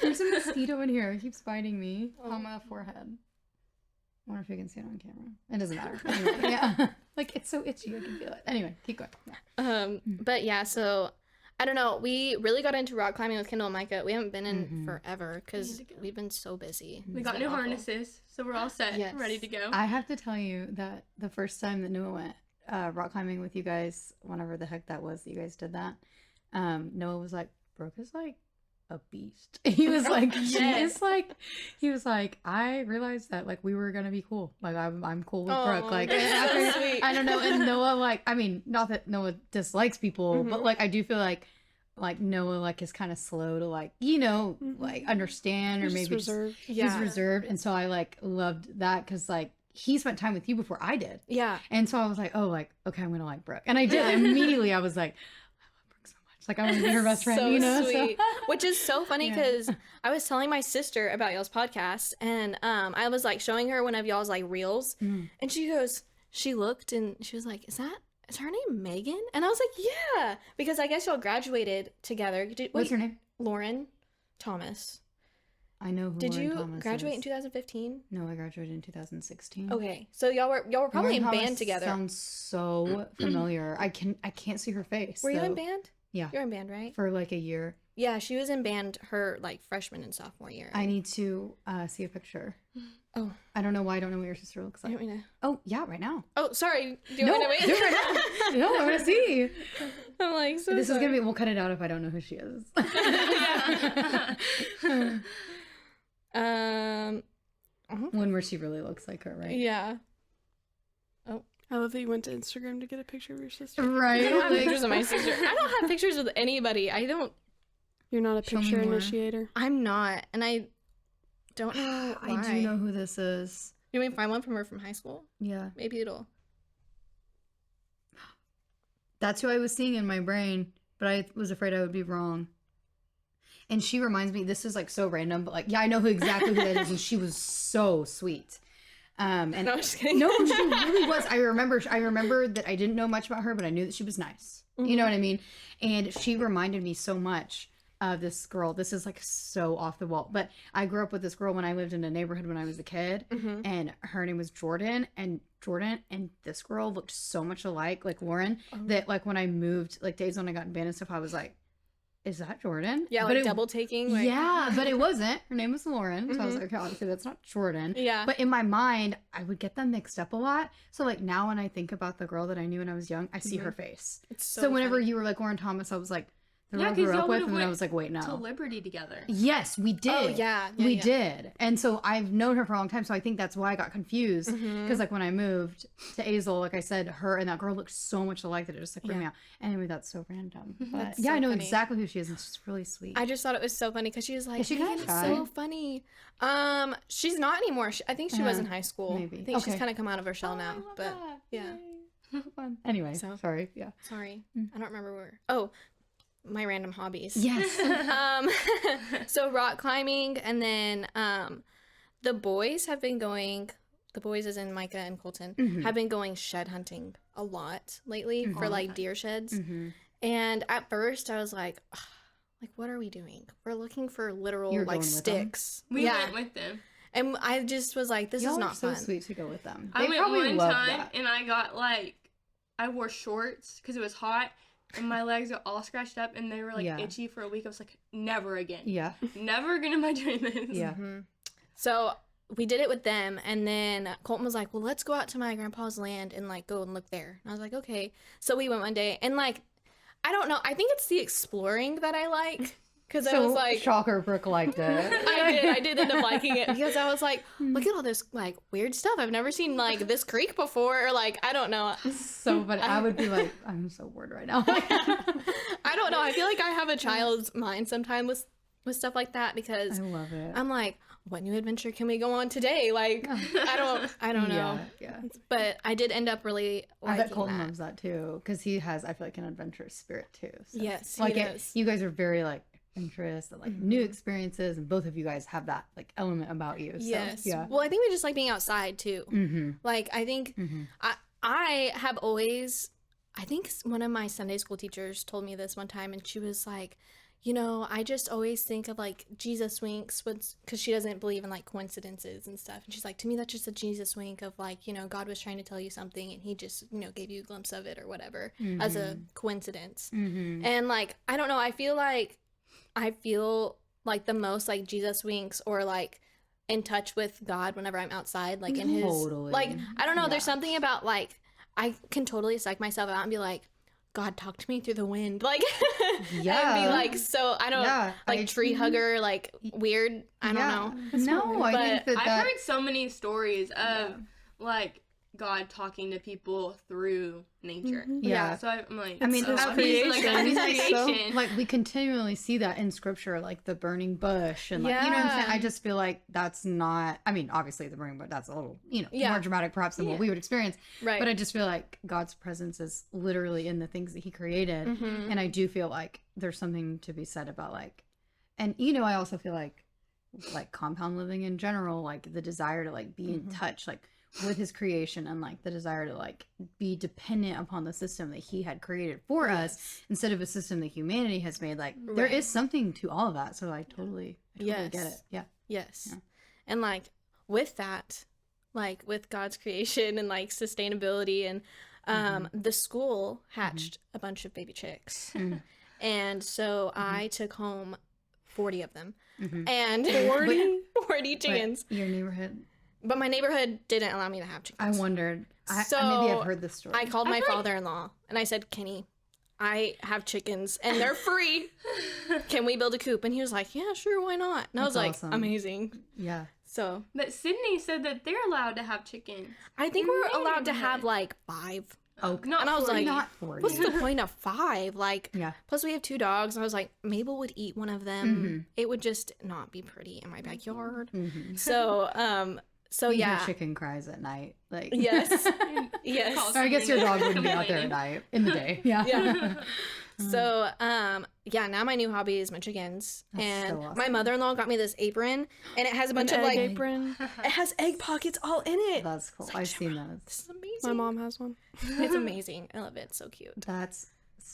There's a mosquito in here. It keeps biting me on my forehead. I wonder if you can see it on camera. It doesn't matter. Anyway, yeah. Like, it's so itchy. I can feel it. Anyway, keep going. Yeah. But yeah, so I don't know. We really got into rock climbing with Kendall and Micah. We haven't been in forever because we've been so busy. We got new harnesses, so we're all set, ready to go. I have to tell you that the first time that Noah went rock climbing with you guys, whenever the heck that was that you guys did that, Noah was like, Brooke is like a beast. He was like, he was like, I realized that, like, we were gonna be cool. Like, I'm cool with Brooke. Like, so sweet. I don't know. And Noah, like, I mean, not that Noah dislikes people, but, like, I do feel like Noah, like, is kind of slow to, like, you know, like, understand, or maybe reserved. He's reserved. And so I, like, loved that because, like, he spent time with you before I did. Yeah. And so I was like, oh, like, okay, I'm gonna like Brooke. And I did. Immediately I was like, I love Brooke so much. Like, I want to be her best friend, so you know? Sweet. So. Which is so funny because I was telling my sister about y'all's podcast, and I was, like, showing her one of y'all's, like, reels, and she looked and she was like, is her name Megan? And I was like, yeah, because I guess y'all graduated together. What's her name? Lauren Thomas. I know who Did Lauren you Thomas graduate is. in 2015? No, I graduated in 2016. Okay, so y'all were probably Lauren in band Thomas together. Sounds so familiar. I can't see her face. Were you in band? Yeah. You're in band, right? For like a year. Yeah, she was in band her, like, freshman and sophomore year. I need to see a picture. Oh. I don't know why I don't know what your sister looks like. You want me to? Oh, yeah, right now. Oh, sorry. Do you want me to wait? Do it right now. No, I want to see. I'm like, so this is going to be, we'll cut it out if I don't know who she is. One where she really looks like her, right? Yeah. Oh, I love that you went to Instagram to get a picture of your sister. Right. I don't have pictures of my sister. I don't have pictures with anybody. You're not a picture initiator. I'm not, and I don't know why. I do know who this is. You want me to find one from her from high school? Yeah. Maybe it'll. That's who I was seeing in my brain, but I was afraid I would be wrong. And she reminds me, this is like so random, but like, yeah, I know exactly who that is, and she was so sweet. And no, I'm just kidding. No, she really was. I remember that I didn't know much about her, but I knew that she was nice. You know what I mean? And she reminded me so much of this girl. This is like so off the wall, but I grew up with this girl when I lived in a neighborhood when I was a kid, and her name was Jordan, and this girl looked so much alike, like Lauren, that like when I moved, like days when I got in band and stuff, I was like, is that Jordan? Yeah, but like double taking. Like... Yeah, but it wasn't. Her name was Lauren. So I was like, okay, obviously that's not Jordan. Yeah. But in my mind, I would get them mixed up a lot. So like now when I think about the girl that I knew when I was young, I see her face. It's so whenever funny. you were like Lauren Thomas, I was like, the girl I because grew up y'all with, and then I went was like, wait, no. to Liberty together. Yes, we did. Oh, yeah. We did. And so I've known her for a long time. So I think that's why I got confused. Because like when I moved to Azel, like I said, her and that girl looked so much alike that it just like freaked me out. Anyway, that's so random. But That's yeah, so I know funny. exactly who she is, and she's really sweet. I just thought it was so funny because she was like, Is she "Megan, kinda it's shy? so funny." She's not anymore. I think she was in high school. maybe. I think she's Okay. kind of come out of her shell now. I love But that. yeah, Yay. Fun. Anyway, So- sorry. Yeah. sorry, I don't remember where. Oh, my random hobbies. Yes. So rock climbing, and then the boys have been going. The boys, as in Micah and Colton, have been going shed hunting a lot lately for like deer sheds. And at first, I was like, "Ugh, like what are we doing? We're looking for literal You're like going with them? sticks." We yeah, went with them. and I just was like, "This Y'all is are not so fun." sweet to go with them. I They went probably one love time that. and I got like, I wore shorts because it was hot and my legs are all scratched up and they were like Yeah. itchy for a week. I was like, never again. Yeah. Never again am I doing this. Yeah. So we did it with them, and then Colton was like, "Well, let's go out to my grandpa's land and like go and look there." And I was like, "Okay." So we went one day, and like, I don't know. I think it's the exploring that I like, because I was like, shocker, Brooke liked it. I did end up liking it because I was like, look at all this like weird stuff. I've never seen like this creek before, or like I don't know. So, but I would be like, I'm so bored right now. I don't know. I feel like I have a child's mind sometimes with stuff like that because I love it. I'm like, what new adventure can we go on today? Like, I don't know. Yeah. But I did end up really I liking bet Colton that. loves that too, because he has, I feel like, an adventurous spirit too. So. Yes, he like does. you guys are very like adventurous and like new experiences, and both of you guys have that like element about you. So, Yes. yeah. Well, I think we just like being outside too. Mm-hmm. Like, I think I have always, I think one of my Sunday school teachers told me this one time, and she was like, you know, I just always think of like Jesus winks, because she doesn't believe in like coincidences and stuff. And she's like, to me, that's just a Jesus wink of like, you know, God was trying to tell you something and he just, you know, gave you a glimpse of it or whatever as a coincidence. And like, I don't know, I feel like the most like Jesus winks or like in touch with God whenever I'm outside, like in his, like, I don't know, there's something about like, I can totally psych myself out and be like, God, talk to me through the wind, like, Yeah. and be like, so I don't like tree hugger, like weird. I don't know. No, I think I've heard so many stories of like God talking to people through nature. Yeah. So I'm like, I mean, oh, it's obviously, like, that is So, creation. like we continually see that in scripture, like the burning bush, and like you know what I'm saying. I just feel like that's not. I mean, obviously the burning bush, that's a little more dramatic perhaps than what we would experience. Right. But I just feel like God's presence is literally in the things that He created, and I do feel like there's something to be said about like, and I also feel like compound living in general, like the desire to like be in touch, like with his creation, and like the desire to like be dependent upon the system that he had created for us instead of a system that humanity has made. Like there is something to all of that. So I totally get it. Yeah. Yes. Yeah. And like with that, like with God's creation and like sustainability and the school hatched a bunch of baby chicks. And so I took home 40 of them. And 40 chickens. Your neighborhood. But my neighborhood didn't allow me to have chickens. I wondered. So maybe I've heard this story. I called my father-in-law and I said, Kenny, I have chickens and they're free. Can we build a coop? And he was like, yeah, sure, why not? And I was like, awesome. amazing. Yeah. So But Sydney said that they're allowed to have chickens. I think we're allowed to have like 5. Oh, Not And I was 40. like, not 40. what's the point of 5? Like, Yeah. plus we have 2 dogs. And I was like, Mabel would eat one of them. It would just not be pretty in my backyard. So You yeah. hear chicken cries at night. Like Yes. Yes. Calls Or I guess your dog wouldn't be out there at complaining. night in the day. Yeah. Yeah. So, yeah, now my new hobby is my chickens. And so awesome. my mother-in-law got me this apron, and it has a bunch of like, apron. it has egg pockets all in it. That's cool. It's like, I've seen those. This is amazing. My mom has one. It's amazing. I love it. It's so cute. That's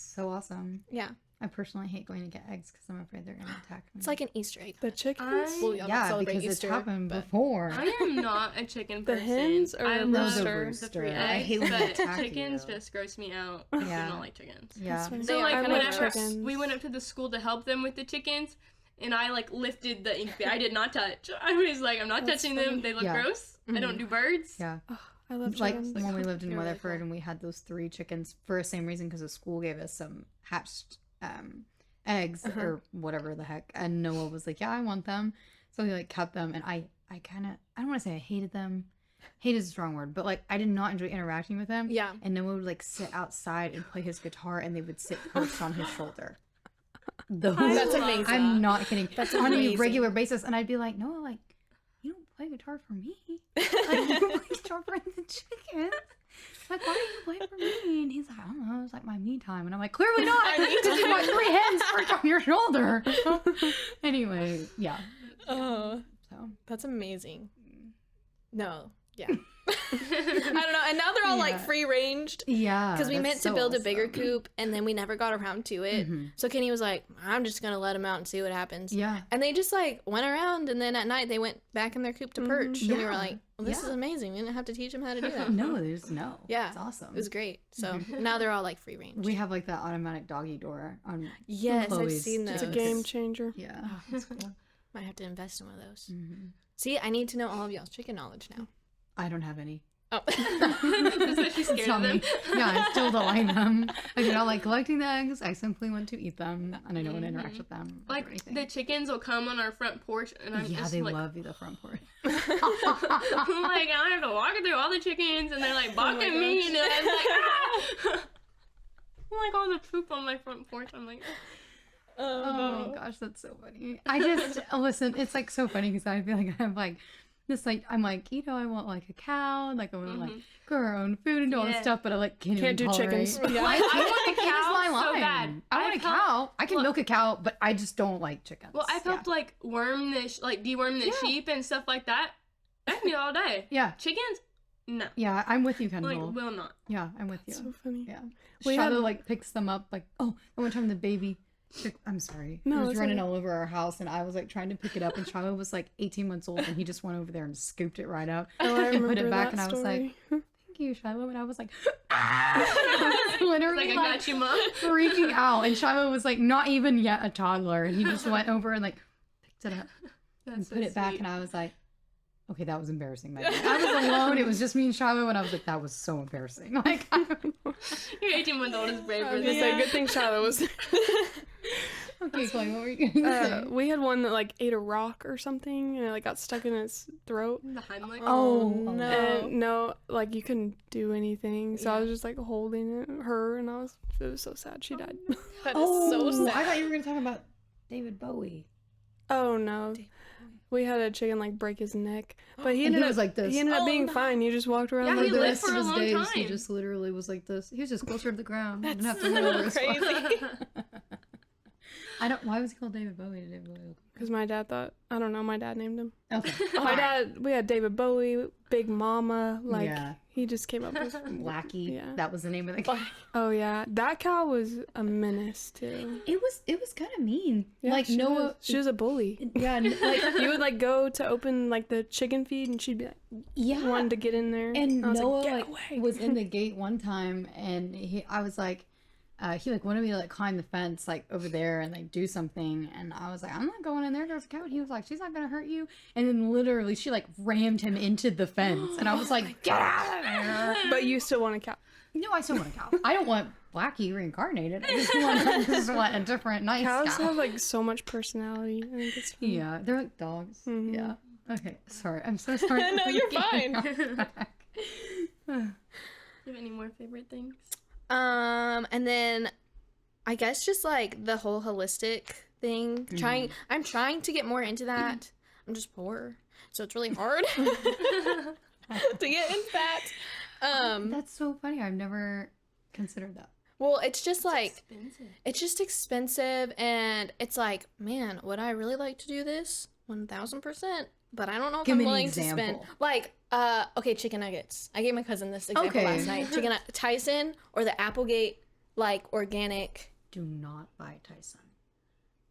so awesome. Yeah. I personally hate going to get eggs because I'm afraid they're going to attack me. It's like an Easter egg. The chickens? Well, y'all don't Yeah, celebrate because Easter, it's happened but- before. I am not a chicken The person. hens or I the love rooster? the free eggs, I hate when they but attack chickens you. just gross me out. I do Yeah. not like chickens. Yeah. funny. So They like are I love whenever chickens. we went up to the school to help them with the chickens, and I like lifted the incubator. I did not touch. I was like, I'm not That's touching funny. them. They look Yeah. gross. I don't do birds. Yeah. Oh, I love Like chickens. when we lived in They're really Weatherford cool. and we had those 3 chickens for the same reason because the school gave us some hatched eggs or whatever the heck. And Noah was like, yeah, I want them. So he like kept them. And I kind of, I don't want to say I hated them. Hate is a strong word, but like I did not enjoy interacting with them. Yeah. And Noah would like sit outside and play his guitar and they would sit perched on his shoulder. That's amazing. I'm not kidding. That's on amazing. a regular basis. And I'd be like, Noah, like, you don't play guitar for me. Like, you play guitar for the chickens. Like, why do you play for me? And he's like, I don't know. It's like my me time. And I'm like, clearly not. Because you got 3 hens perched on your shoulder. Anyway, yeah. Oh, So that's amazing. No. Yeah. I don't know. And now they're all like Yeah. free ranged. yeah, Because we that's meant to so build a awesome. bigger coop and then we never got around to it. Mhm. So Kenny was like, I'm just going to let them out and see what happens. Yeah. And they just like went around and then at night they went back in their coop to perch. And we were Yeah. like, well, this is Yeah. amazing. We didn't have to teach them how to do that. No, there's no. Yeah. It's awesome. It was great. So now they're all like free range. We have like that automatic doggy door on. Yes, I've Chloe's seen those. It's a game changer. Yeah. Oh, that's cool. Might have to invest in one of those. Mhm. See, I need to know all of y'all's chicken knowledge now. I don't have any. Oh. That's why she's scared Tell of them. me. Yeah, I still don't like them. I do not like collecting the eggs. I simply want to eat them, and I don't want to interact with them. or Like anything. the chickens will come on our front porch, and I'm yeah, just they like, love the front porch. I'm like, I have to walk through all the chickens, and they're like barking at me, and I'm like, ah! I'm like all the poop on my front porch. I'm like, Oh my gosh, that's so funny. I just listen. It's like so funny because I feel like I'm like this. Like I'm like I want like a cow. Like I want like grow our own food and do all this Yeah. stuff. But I like can't Can't even do chickens. tolerate- Yeah. I want a cow Here's my so line. bad. I want a I've cow. I can milk a cow, but I just don't like chickens. well, I've helped like worm the deworm the Yeah. sheep and stuff like that. I can do it all day. Yeah, Chickens, no, yeah. I'm with you, like Kendall. will not. Yeah, I'm with you. So funny. Yeah. We Shiloh have- like picks them up like the one time the baby I'm sorry. No, he was it's running okay. all over our house and I was like trying to pick it up and Shiloh was like 18 months old and he just went over there and scooped it right up Oh, I and remember put it back that and I was story. like, thank you, Shiloh. And I was like, I was literally Like, I got you, Mom. freaking out. And Shiloh was like not even yet a toddler and he just went over and like picked it up and That's put so it back sweet. and I was like, okay, that was embarrassing. I was alone. It was just me and Shiloh and I was like, that was so embarrassing. Like, I don't know. Your 18-month-old is brave I for was gonna this. say, good thing Shiloh was there. Okay, Chloe, what were you going to say? We had one that like ate a rock or something and it like got stuck in his throat. The Heimlich. Oh, no. And no, like you couldn't do anything. So I Yeah. was just like holding her and it was so sad. She died. That is so sad. I thought you were going to talk about David Bowie. Oh no. We had a chicken like break his neck. But he And ended he was up like this. He ended up Oh, being no. fine. He just walked around Yeah, like he the lived rest for of a his long days, he time. just literally was like this. He was just closer to the ground. He That's didn't have to lean over his crazy. phone. I don't. Why was he called David Bowie? Did David Bowie? because my dad thought, I don't know, my dad named him. Okay. My dad, we had David Bowie, Big Mama, like Yeah. he just came up with. Lackey. Yeah. That was the name of the cow. Oh yeah, that cow was a menace too. It was kind of mean. Yeah, like she Noah. was. She was a bully. Yeah. Like You would like go to open like the chicken feed, and she'd be like yeah. wanted to get in there. And I was Noah "Get like away." was in the gate one time, and I was like, he like wanted me to like climb the fence like over there and like do something, and I was like, I'm not going in there. There's a cow. And he was like, she's not gonna hurt you. And then literally she like rammed him into the fence, and I was like, get out of there. But you still want a cow. No, I still want a cow. I don't want Blackie reincarnated. I just want a different nice Cows cow. have like so much personality. I think it's funny. Yeah, they're like dogs. Mhm. Yeah. Okay, sorry. I'm so sorry. No, for you're making fine. you back. Do you have any more favorite things? And then I guess just like the whole holistic thing. I'm trying to get more into that. I'm just poor, so it's really hard to get into that. That's so funny. I've never considered that. Well, it's just like Expensive. it's just expensive, and it's like, man, would I really like to do this? 1,000%. But I don't know if Give I'm me an willing to spend example. like okay, chicken nuggets. I gave my cousin this example Okay. last night. Tyson or the Applegate like organic. Do not buy Tyson.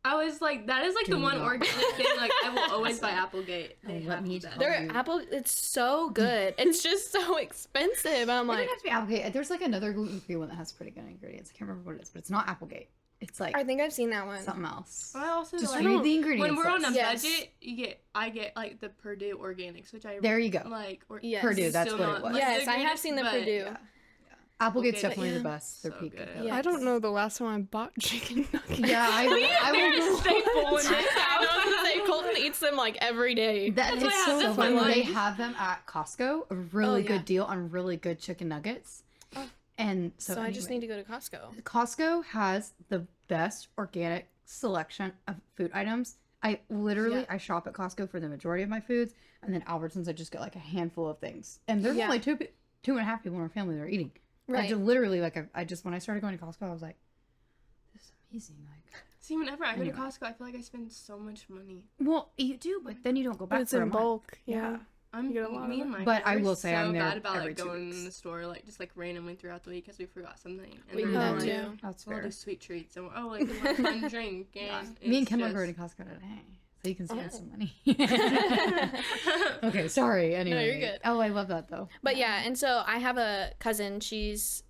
I was like, that is like the one organic thing. Like, I will always buy Applegate. Let me tell Their you. apple, it's so good. It's just so expensive. I'm It like, doesn't have to be Applegate. There's like another gluten-free one that has pretty good ingredients. I can't remember what it is, but it's not Applegate. It's like I think I've seen that one. something else. I also Just like, read the ingredients. when we're on a Yes. budget, I get like the Purdue Organics, which I There you go. like. Yes. Purdue, that's still what not, it was. like, Yes, the I have greatest, seen the but Purdue. Yeah. Applegate's Okay, definitely yeah. the best. They're So peak. good. Yeah. I don't know the last time I bought chicken nuggets. Yeah, I will. staple in this I was gonna say Colton eats them like every day. That is what I have. so That's my funny. They life. have them at Costco. A really yeah. good deal on really good chicken nuggets. And So I just need to go to Costco. Costco has the best organic selection of food items. I literally I shop at Costco for the majority of my foods, and then Albertsons I just get like a handful of things. And there's only two and a half people in our family that are eating. Right. I just literally like I just when I started going to Costco, I was like, this is amazing. Like, See, whenever I go Anyway. to Costco, I feel like I spend so much money. well, you do, but then you don't go back. But it's for a in month. bulk. Yeah. I'm You get a lot me of and my But I we're will say so I'm there bad about every like 2 going weeks. in the store like just like randomly throughout the week because we forgot something. And We then do we're that like, too. That's All fair. these sweet treats and oh like one fun drink and Yeah. it's Me and Kim are just- going to Costco today, so you can spend some money. Okay, sorry. Anyway, you're good. Oh, I love that though. But yeah, and so I have a cousin. She's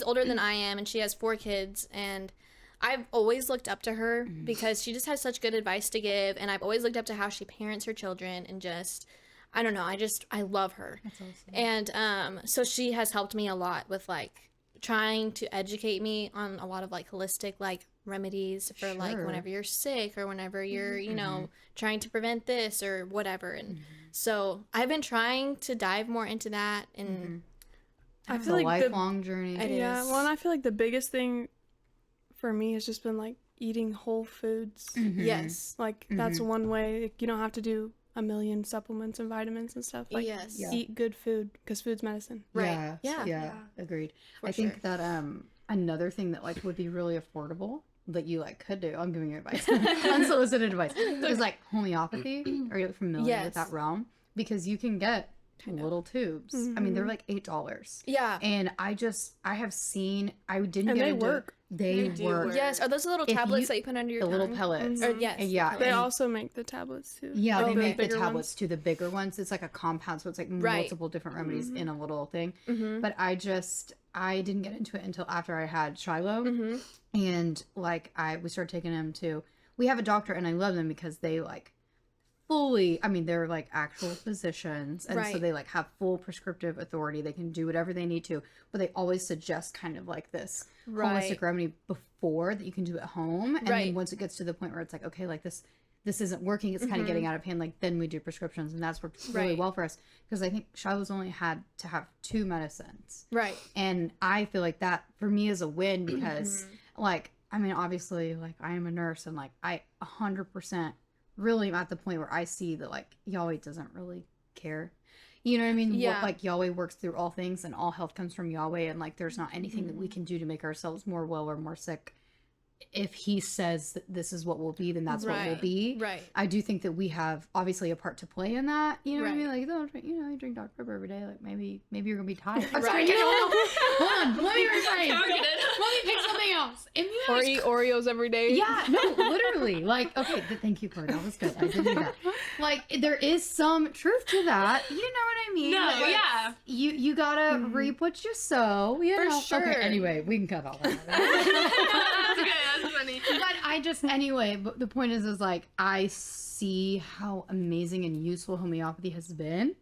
older than I am, and she has 4 kids. And I've always looked up to her because she just has such good advice to give. And I've always looked up to how she parents her children, and just I don't know. I love her. That's awesome. And so she has helped me a lot with like trying to educate me on a lot of like holistic like remedies for like Sure. whenever you're sick or whenever you're you know trying to prevent this or whatever. And so I've been trying to dive more into that. And I It's feel a like the lifelong journey. It yeah. is. Well, and I feel like the biggest thing for me has just been like eating whole foods. yes, Like that's one way. Like, you don't have to do a million supplements and vitamins and stuff. Like yes, Yeah. eat good food because food's medicine. Right. Yeah. Yeah. Agreed. For I think sure. that another thing that like would be really affordable that you like could do. I'm giving you advice, unsolicited advice. Is like homeopathy. Are you familiar Yes. with that realm? Because you can get little tubes. I mean, they're like $8. Yeah. And I have seen. I didn't And get they into work. They They do work. work. Yes. Are those the little If tablets you- that you put under your The little tongue? pellets. Or yes. And yeah, They and- also make the tablets too. Yeah, they the make the bigger tablets ones. to the bigger ones. It's like a compound, so it's like Right. multiple different remedies in a little thing. Mm-hmm. But I didn't get into it until after I had Shiloh, Mm-hmm. and like we started taking him to. We have a doctor, and I love them because they like fully. I mean, they're like actual physicians, and so Right. they like have full prescriptive authority. They can do whatever they need to, but they always suggest kind of like this Right. holistic remedy before that you can do at home, and Right. then once it gets to the point where it's like, okay, like this isn't working, it's kind of getting out of hand, like then we do prescriptions, and that's worked really Right. well for us because I think Shiloh's only had to have 2 medicines, Right. and I feel like that for me is a win because like I mean obviously like I am a nurse and like I 100% really am at the point where I see that like Yahweh doesn't really care. You know what I mean? Yeah. Like Yahweh works through all things and all health comes from Yahweh, and like there's not anything that we can do to make ourselves more well or more sick. If he says that this is what will be, then that's what will Right. be. Right. I do think that we have obviously a part to play in that. You know what I mean? Right. Like, don't drink, you drink Dr. Pepper every day. Like maybe you're gonna be tired. I'm Right. sorry, hold on. Let me rephrase. Targeted. Let me pick something else. And you Or guys- eat Oreos every day. yeah, no, literally. Like, okay, thank you, Corey. That was good. I did do that. Like, there is some truth to that. You know what I mean? No, Like, yeah. You gotta reap what you sow. You For know? sure. Okay, anyway, we can cut all that. That's good. That's funny. But I just anyway. But the point is like I see how amazing and useful homeopathy has been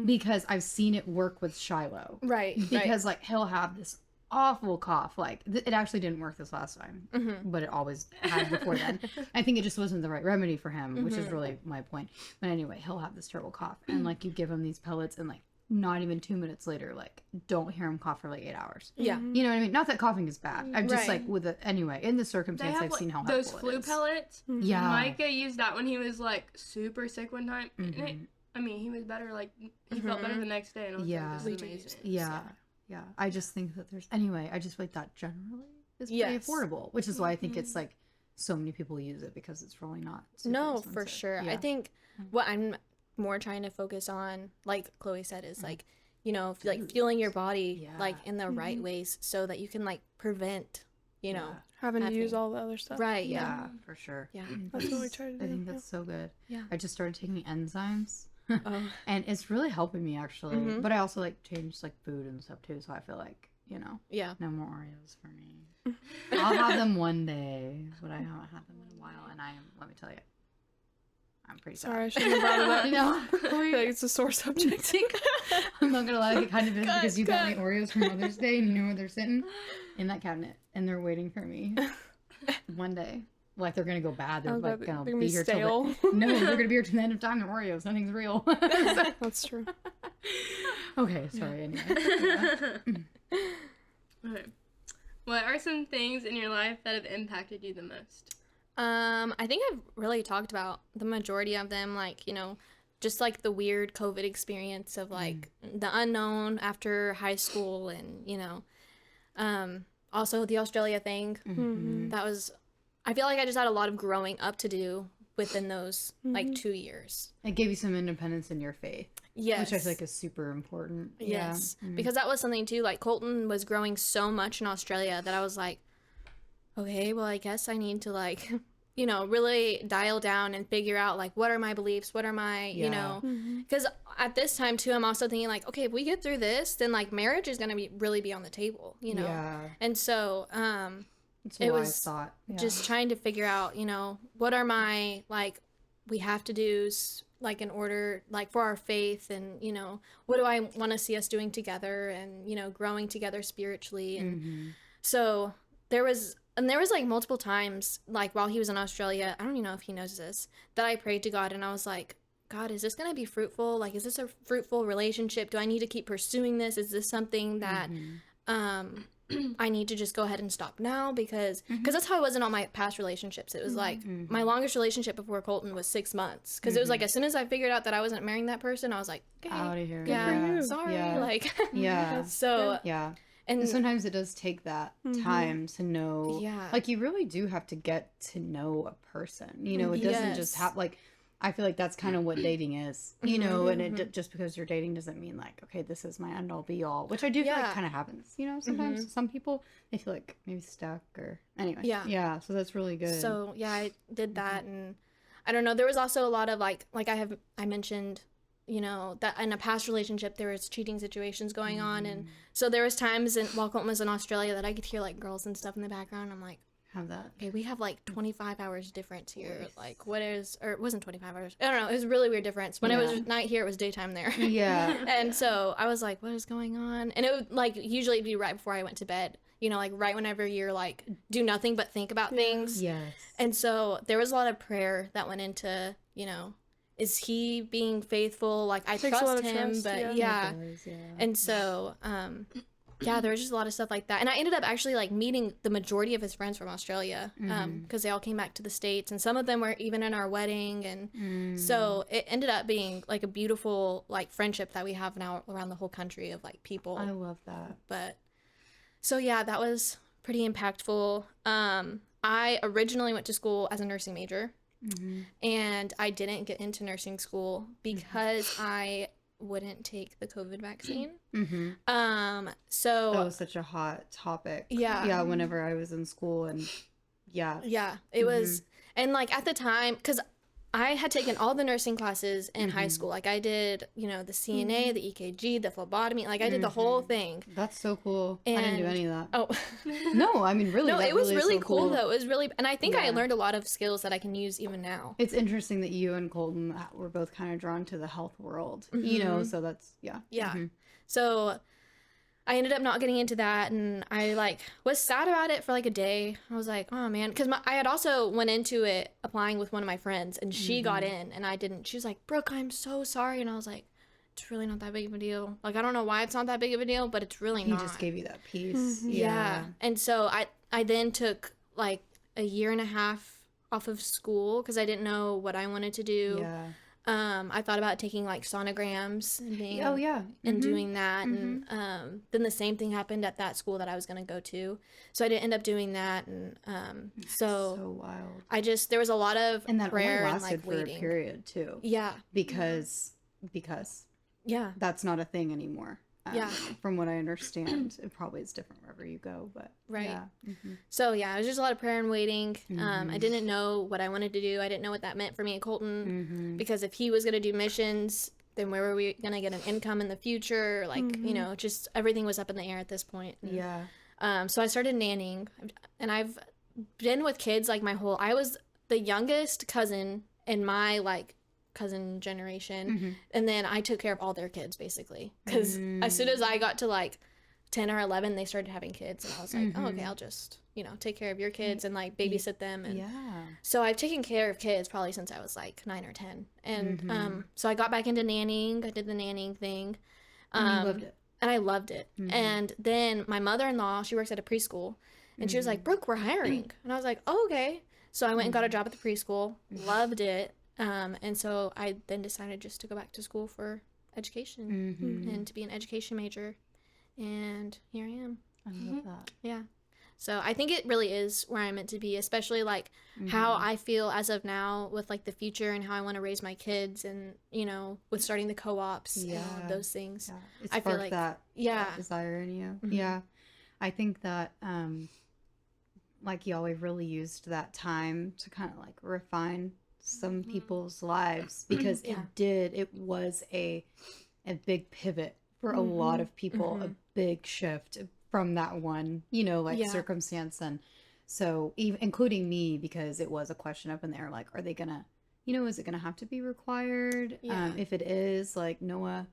because I've seen it work with Shiloh. Right. Because like he'll have this awful cough. Like it actually didn't work this last time, but it always had before then. I think it just wasn't the right remedy for him, which is really my point. But anyway, he'll have this terrible cough, and like you give him these pellets, and like not even 2 minutes later, like don't hear him cough for like 8 hours. Yeah. You know what I mean? Not that coughing is bad. I'm just Right. like with it anyway. In the They circumstance, have I've seen how like, those helpful it flu is. pellets. Yeah. Micah used that when he was like super sick one time. And I mean, he was better. Like he felt better the next day, and I was Yeah. like, We this do is use amazing. it. Yeah. Yeah. I just think that there's anyway. I just feel like that generally is pretty Yes. affordable, which is why I think it's like so many people use it because it's really not. super No, expensive. for sure. Yeah. I think what I'm more trying to focus on, like Chloe said, is like, you know, like fueling your body like in the right ways so that you can like prevent, you know, having to use all the other stuff. Right. Yeah, for sure. Yeah. That's what we try to do. I think that's so good. Yeah. I just started taking enzymes. Oh. And it's really helping me actually. But I also like changed like food and stuff too, so I feel like, you know, no more Oreos for me. I'll have them one day, but I haven't had them in a while, and let me tell you, I'm pretty sorry. I sad. shouldn't have brought it up. No, Like it's a sore subject. I'm not gonna lie, it kind of is because you got me Oreos for Mother's Day, and you know where they're sitting in that cabinet, and they're waiting for me one day. Like they're gonna go bad. They're like gonna be here stale. No, they're gonna be here till the end of time. They're Oreos. Nothing's real. That's true. Okay, sorry. Anyway. Yeah. Okay. What are some things in your life that have impacted you the most? I think I've really talked about the majority of them, like, you know, just like the weird COVID experience of like the unknown after high school and, you know, also the Australia thing. That was, I feel like I just had a lot of growing up to do within those like 2 years. It gave you some independence in your faith. Yes. Which I feel like is super important. Yes. Yeah. Because that was something too, like Colton was growing so much in Australia that I was like, okay, well, I guess I need to like, you know, really dial down and figure out like, what are my beliefs? What are my, you know, because at this time too, I'm also thinking like, okay, if we get through this, then like marriage is going to really be on the table, you know? Yeah. And so, It's it a wise was thought. Yeah. just trying to figure out, you know, what are my, like, we have to do, like, in order, like, for our faith, and, you know, what do I want to see us doing together, and, you know, growing together spiritually. And so there was like multiple times, like, while he was in Australia, I don't even know if he knows this, that I prayed to God, and I was like, God, is this going to be fruitful? Like, is this a fruitful relationship? Do I need to keep pursuing this? Is this something that, I need to just go ahead and stop now? Because that's how I was in all my past relationships. It was like my longest relationship before Colton was 6 months, because it was like as soon as I figured out that I wasn't marrying that person, I was like, okay, out of here. yeah, sorry, like so yeah. and sometimes it does take that time to know. Yeah. Like you really do have to get to know a person. You know, it doesn't just have like. I feel like that's kind of what dating is, you know, and it just because you're dating doesn't mean like, okay, this is my end all be all, which I do feel like kind of happens, you know, sometimes some people, they feel like maybe stuck or anyway. Yeah. So that's really good. So yeah, I did that. And I don't know, there was also a lot of like I mentioned, you know, that in a past relationship, there was cheating situations going on. And so there was times while Colton was in Australia that I could hear like girls and stuff in the background. I'm like, have that. Okay, we have like 25 hours difference here. Like, what is, or it wasn't 25 hours. I don't know. It was a really weird difference. When it was night here, it was daytime there. Yeah. And so I was like, what is going on? And it would like usually be right before I went to bed, you know, like right whenever you're like, do nothing but think about things. Yes. And so there was a lot of prayer that went into, you know, is he being faithful? Like, I trust him, but yeah. And so, yeah, there was just a lot of stuff like that. And I ended up actually like meeting the majority of his friends from Australia, because they all came back to the States, and some of them were even in our wedding. And so it ended up being like a beautiful like friendship that we have now around the whole country of like people. I love that. But so yeah, that was pretty impactful. I originally went to school as a nursing major, and I didn't get into nursing school because I wouldn't take the COVID vaccine. So that was such a hot topic. Yeah. Whenever I was in school, and it was, and like at the time, because I had taken all the nursing classes in high school. Like I did, you know, the CNA, the EKG, the phlebotomy. Like I did the whole thing. That's so cool. I didn't do any of that. Oh. No, I mean, really. No, that it was really so cool though. It was really, and I think I learned a lot of skills that I can use even now. It's interesting that you and Colton were both kind of drawn to the health world, you know, so that's, Yeah. So I ended up not getting into that, and I like was sad about it for like a day. I was like, oh man, because I had also went into it applying with one of my friends, and she got in and I didn't. She was like, Brooke, I'm so sorry. And I was like, it's really not that big of a deal. Like, I don't know why it's not that big of a deal, but it's really not. He just gave you that peace. Yeah. And so I then took like a year and a half off of school because I didn't know what I wanted to do. Yeah. I thought about taking like sonograms and being and doing that, and then the same thing happened at that school that I was going to go to, so I didn't end up doing that. And so wild. There was a lot of and that prayer only lasted and like waiting for a period too. Yeah, because that's not a thing anymore. From what I understand, it probably is different wherever you go, but yeah. So yeah, it was just a lot of prayer and waiting. I didn't know what I wanted to do. I didn't know what that meant for me in Colton, because if he was going to do missions, then where were we going to get an income in the future? Like, you know, just everything was up in the air at this point. And, so I started nannying, and I've been with kids like I was the youngest cousin in my like cousin generation, and then I took care of all their kids basically, because as soon as I got to like 10 or 11, they started having kids, and I was like, oh, okay, I'll just, you know, take care of your kids and like babysit them. And so I've taken care of kids probably since I was like 9 or 10, and so I got back into nannying. I did the nannying thing, and you loved it. And I loved it. And then my mother-in-law, she works at a preschool, and she was like, Brooke, we're hiring. And I was like, oh, okay. So I went and got a job at the preschool, loved it. And so I then decided just to go back to school for education and to be an education major. And here I am. I love that. Yeah. So I think it really is where I'm meant to be, especially like how I feel as of now with like the future and how I want to raise my kids, and, you know, with starting the co-ops and all of those things. It's I feel like that desire in you. Yeah. I think that like Yahweh really used that time to kind of like refine some people's lives, because it was a big pivot for a lot of people, a big shift from that one, you know, like circumstance. And so even including me, because it was a question up in there, like, are they gonna, you know, is it gonna have to be required? If it is, like, Noah,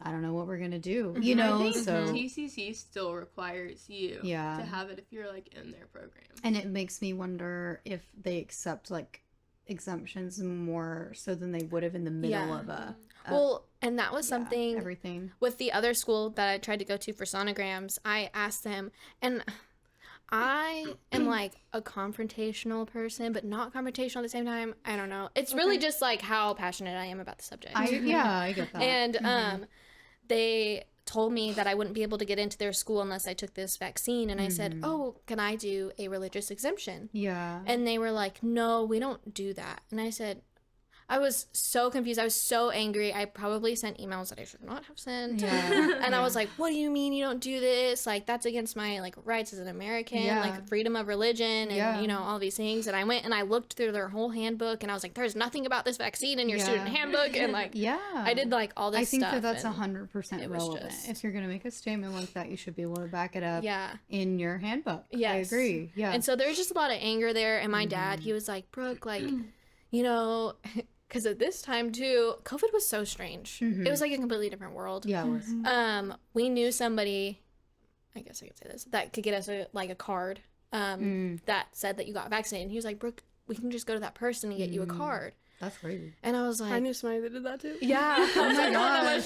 I don't know what we're gonna do, you know. I think so TCC still requires you to have it if you're like in their program, and it makes me wonder if they accept like exemptions more so than they would have in the middle of a well, and that was something everything with the other school that I tried to go to for sonograms. I asked them, and I am like a confrontational person, but not confrontational at the same time. I don't know. It's really just like how passionate I am about the subject. I get that. And they told me that I wouldn't be able to get into their school unless I took this vaccine. And I said, oh, can I do a religious exemption? Yeah. And they were like, no, we don't do that. And I said, I was so confused. I was so angry. I probably sent emails that I should not have sent. And I was like, what do you mean you don't do this? Like, that's against my like rights as an American, like freedom of religion and, you know, all these things. And I went and I looked through their whole handbook, and I was like, there's nothing about this vaccine in your student handbook. And like, I did like all this stuff. I think that's 100% relevant. If you're going to make a statement like that, you should be able to back it up in your handbook. I agree. Yeah. And so there's just a lot of anger there. And my dad, he was like, Brooke, like, you know, because at this time too, COVID was so strange. It was like a completely different world. Yeah, it was. We knew somebody, I guess I could say this, that could get us a card that said that you got vaccinated. And he was like, Brooke, we can just go to that person and get you a card. That's crazy. And I was like, I knew somebody that did that too. Yeah. Oh my gosh.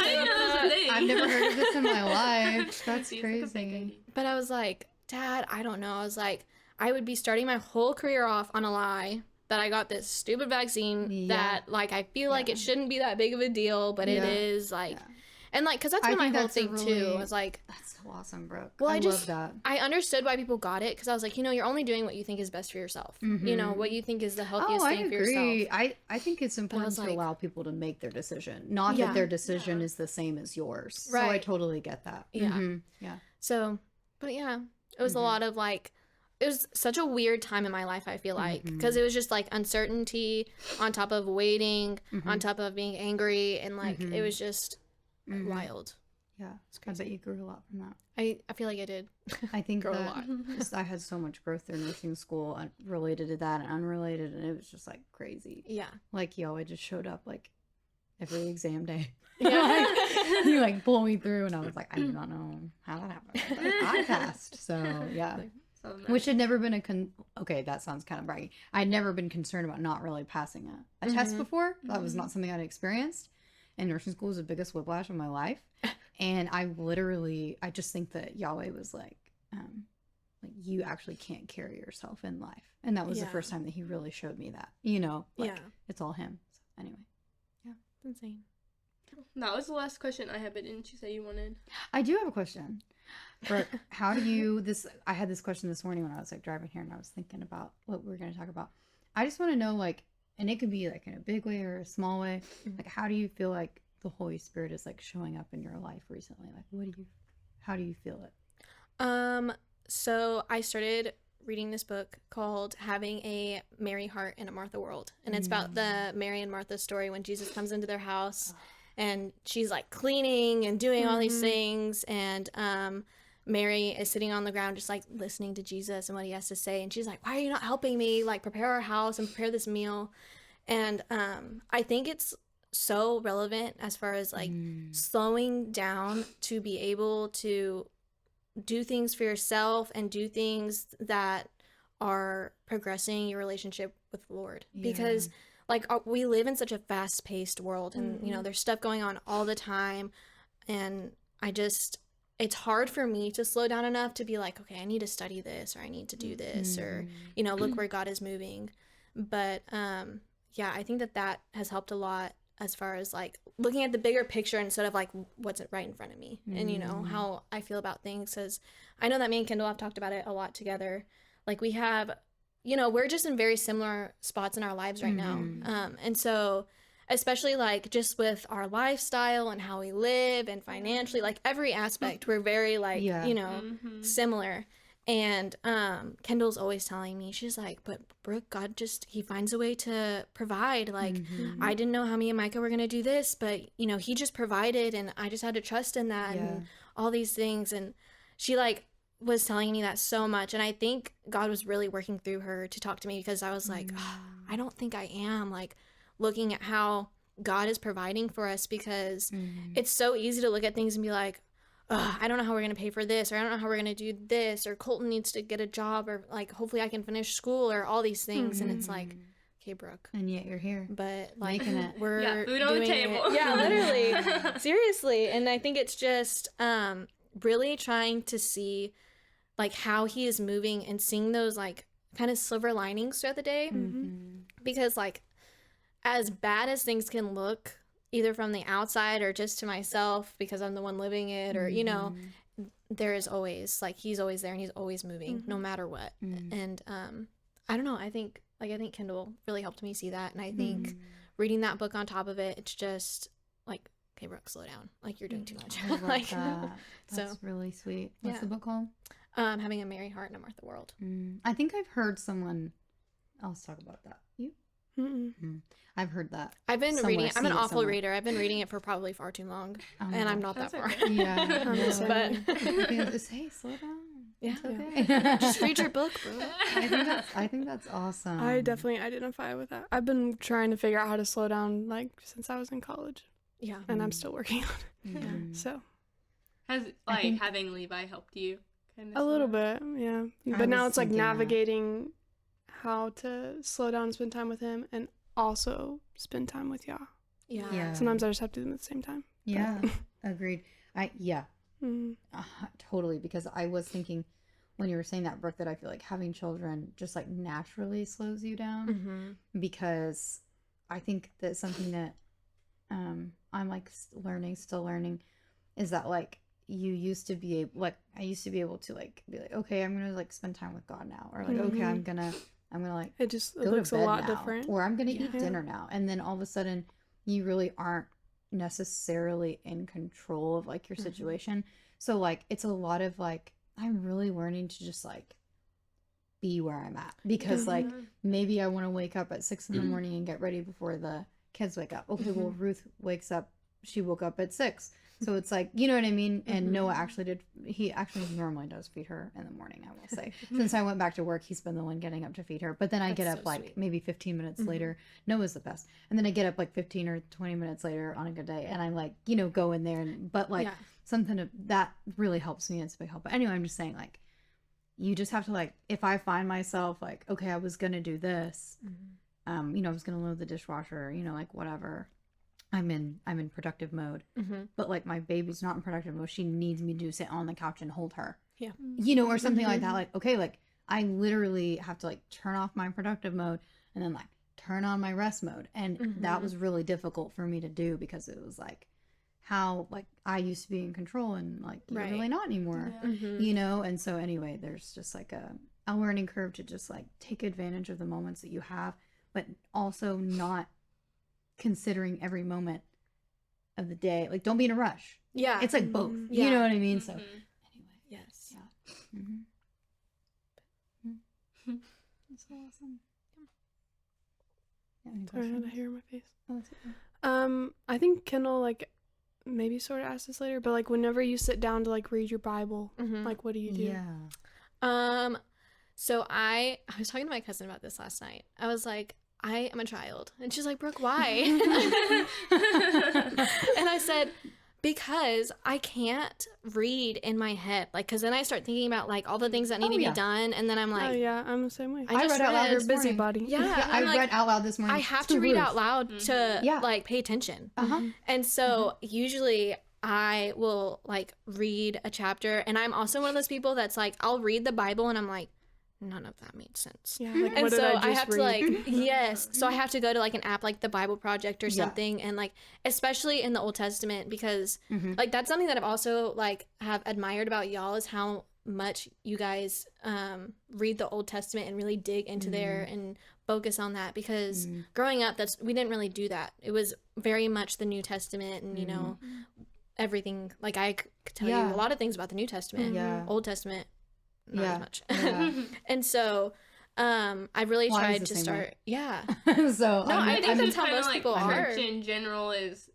I've never heard of this in my life. That's crazy. But I was like, Dad, I don't know. I was like, I would be starting my whole career off on a lie that I got this stupid vaccine that, like, I feel like it shouldn't be that big of a deal, but it is, like, and, like, because that's been my whole thing, too. I was like, that's so awesome, Brooke. Well, I love that. I understood why people got it, because I was like, you know, you're only doing what you think is best for yourself. You know, what you think is the healthiest thing for yourself. I think it's important to allow people to make their decision, not that their decision is the same as yours. Right. So I totally get that. Yeah. Yeah. So, but yeah, it was a lot of, like, it was such a weird time in my life, I feel like, because it was just like uncertainty on top of waiting, on top of being angry, and like it was just wild. Yeah, I bet you grew a lot from that. I feel like I did. I think that a lot. I had so much growth through nursing school related to that and unrelated, and it was just like crazy. Yeah, like Yahweh just showed up like every exam day. Yeah, he like pulled me through, and I was like, I do not know how that happened, but I passed. So yeah. Which had never been okay, that sounds kind of braggy. I'd never been concerned about not really passing a test before. That was not something I'd experienced. And nursing school was the biggest whiplash of my life. And I just think that Yahweh was like you actually can't carry yourself in life. And that was the first time that he really showed me that. You know, like it's all him. So anyway. Yeah. It's insane. That was the last question I had, but didn't you say you wanted? I do have a question. Brooke, how do you I had this question this morning when I was like driving here, and I was thinking about what we were going to talk about. I just want to know, like, and it could be like in a big way or a small way, like, how do you feel like the Holy Spirit is like showing up in your life recently? Like, how do you feel it? So I started reading this book called Having a Mary Heart in a Martha World. And it's about the Mary and Martha story when Jesus comes into their house and she's like cleaning and doing all these things. And Mary is sitting on the ground just like listening to Jesus and what he has to say. And she's like, why are you not helping me like prepare our house and prepare this meal? And I think it's so relevant as far as like slowing down to be able to do things for yourself and do things that are progressing your relationship with the Lord. Because like we live in such a fast-paced world and you know there's stuff going on all the time, and it's hard for me to slow down enough to be like, okay, I need to study this or I need to do this or you know look where God is moving. But yeah, I think that has helped a lot as far as like looking at the bigger picture instead of like what's right in front of me and you know how I feel about things. Because I know that me and Kendall have talked about it a lot together. Like we have, you know, we're just in very similar spots in our lives right now, and so especially like just with our lifestyle and how we live and financially, like every aspect we're very like you know similar. And Kendall's always telling me, she's like, but Brooke, God he finds a way to provide. Like I didn't know how me and Micah were gonna do this, but you know he just provided and I just had to trust in that and all these things. And she like was telling me that so much, and I think God was really working through her to talk to me, because I was like, I don't think I am like looking at how God is providing for us, because it's so easy to look at things and be like, I don't know how we're going to pay for this, or I don't know how we're going to do this, or Colton needs to get a job, or like hopefully I can finish school, or all these things. And it's like, okay, Brooke, and yet you're here, but like we're food on the table. Yeah, literally. Seriously. And I think it's just really trying to see like how he is moving and seeing those like kind of silver linings throughout the day, because like as bad as things can look either from the outside or just to myself because I'm the one living it, or you know, there is always like he's always there and he's always moving no matter what. And I don't know, I think Kendall really helped me see that, and I think reading that book on top of it, it's just like, okay, Brooke, slow down, like you're doing too much. Like that's really sweet. What's the book called? Having a Mary Heart in a Martha World. I think I've heard someone else talk about that. You? I've heard that. I've been reading it. I'm an awful reader. I've been reading it for probably far too long, and I'm not that far. Okay. Yeah, but hey, slow down. Yeah, it's okay. Just read your book, bro. I think that's awesome. I definitely identify with that. I've been trying to figure out how to slow down like since I was in college. Yeah, and I'm still working on it. So has like having Levi helped you? Kind of a little bit, yeah. But now it's like navigating how to slow down and spend time with him, and also spend time with Yah. Yeah. Sometimes I just have to do them at the same time. Yeah, agreed. Totally. Because I was thinking when you were saying that, Brooke, that I feel like having children just like naturally slows you down, because I think that something that I'm like still learning is that like you used to be able, like I used to be able to like be like, okay, I'm gonna like spend time with God now, or like okay, I'm gonna like it looks a lot different, or I'm gonna eat dinner now, and then all of a sudden you really aren't necessarily in control of like your situation. So like it's a lot of like I'm really learning to just like be where I'm at, because like maybe I want to wake up at 6 in the morning and get ready before the kids wake up. Okay, well Ruth wakes up, she woke up at 6. So it's like, you know what I mean? And Noah he actually normally does feed her in the morning, I will say. Since I went back to work, he's been the one getting up to feed her. But then I get up like maybe 15 minutes later. Noah's the best. And then I get up like 15 or 20 minutes later on a good day. And I like, you know, go in there. But like something that really helps me. It's a big help. But anyway, I'm just saying like, you just have to like, if I find myself like, okay, I was going to do this, you know, I was going to load the dishwasher, you know, like whatever. I'm in productive mode, but like my baby's not in productive mode. She needs me to sit on the couch and hold her, you know, or something like that. Like, okay, like I literally have to like turn off my productive mode and then like turn on my rest mode. And that was really difficult for me to do, because it was like how like I used to be in control, and like you're really not anymore, you know? And so anyway, there's just like a learning curve to just like take advantage of the moments that you have, but also not considering every moment of the day. Like, don't be in a rush. Yeah. It's like both. Yeah. You know what I mean? So anyway. Yes. Yeah. Mm-hmm. That's so awesome. Yeah, Sorry, I had a hair in my face. Oh, that's okay. I think Kendall, like, maybe sort of ask this later, but like whenever you sit down to like read your Bible, like what do you do? Yeah. So I was talking to my cousin about this last night. I was like, I am a child. And she's like, Brooke, why? And I said, because I can't read in my head. Like, because then I start thinking about like all the things that need to be done. And then I'm like, oh yeah, I'm the same way. I read out loud. You're a busybody. Yeah. I like, read out loud this morning. I have to read out loud to like pay attention. And so usually I will like read a chapter, and I'm also one of those people that's like, I'll read the Bible and I'm like, none of that made sense. Yeah, like, And what did so I have read? to like, yes. So I have to go to like an app like the Bible Project or something. And like, especially in the Old Testament, because like that's something that I've also like have admired about y'all is how much you guys read the Old Testament and really dig into there and focus on that, because growing up, we didn't really do that. It was very much the New Testament and, you know, everything. Like I could tell you a lot of things about the New Testament, Old Testament, not as much. And so I really tried to start So no, I think that's how most like people are. church in general is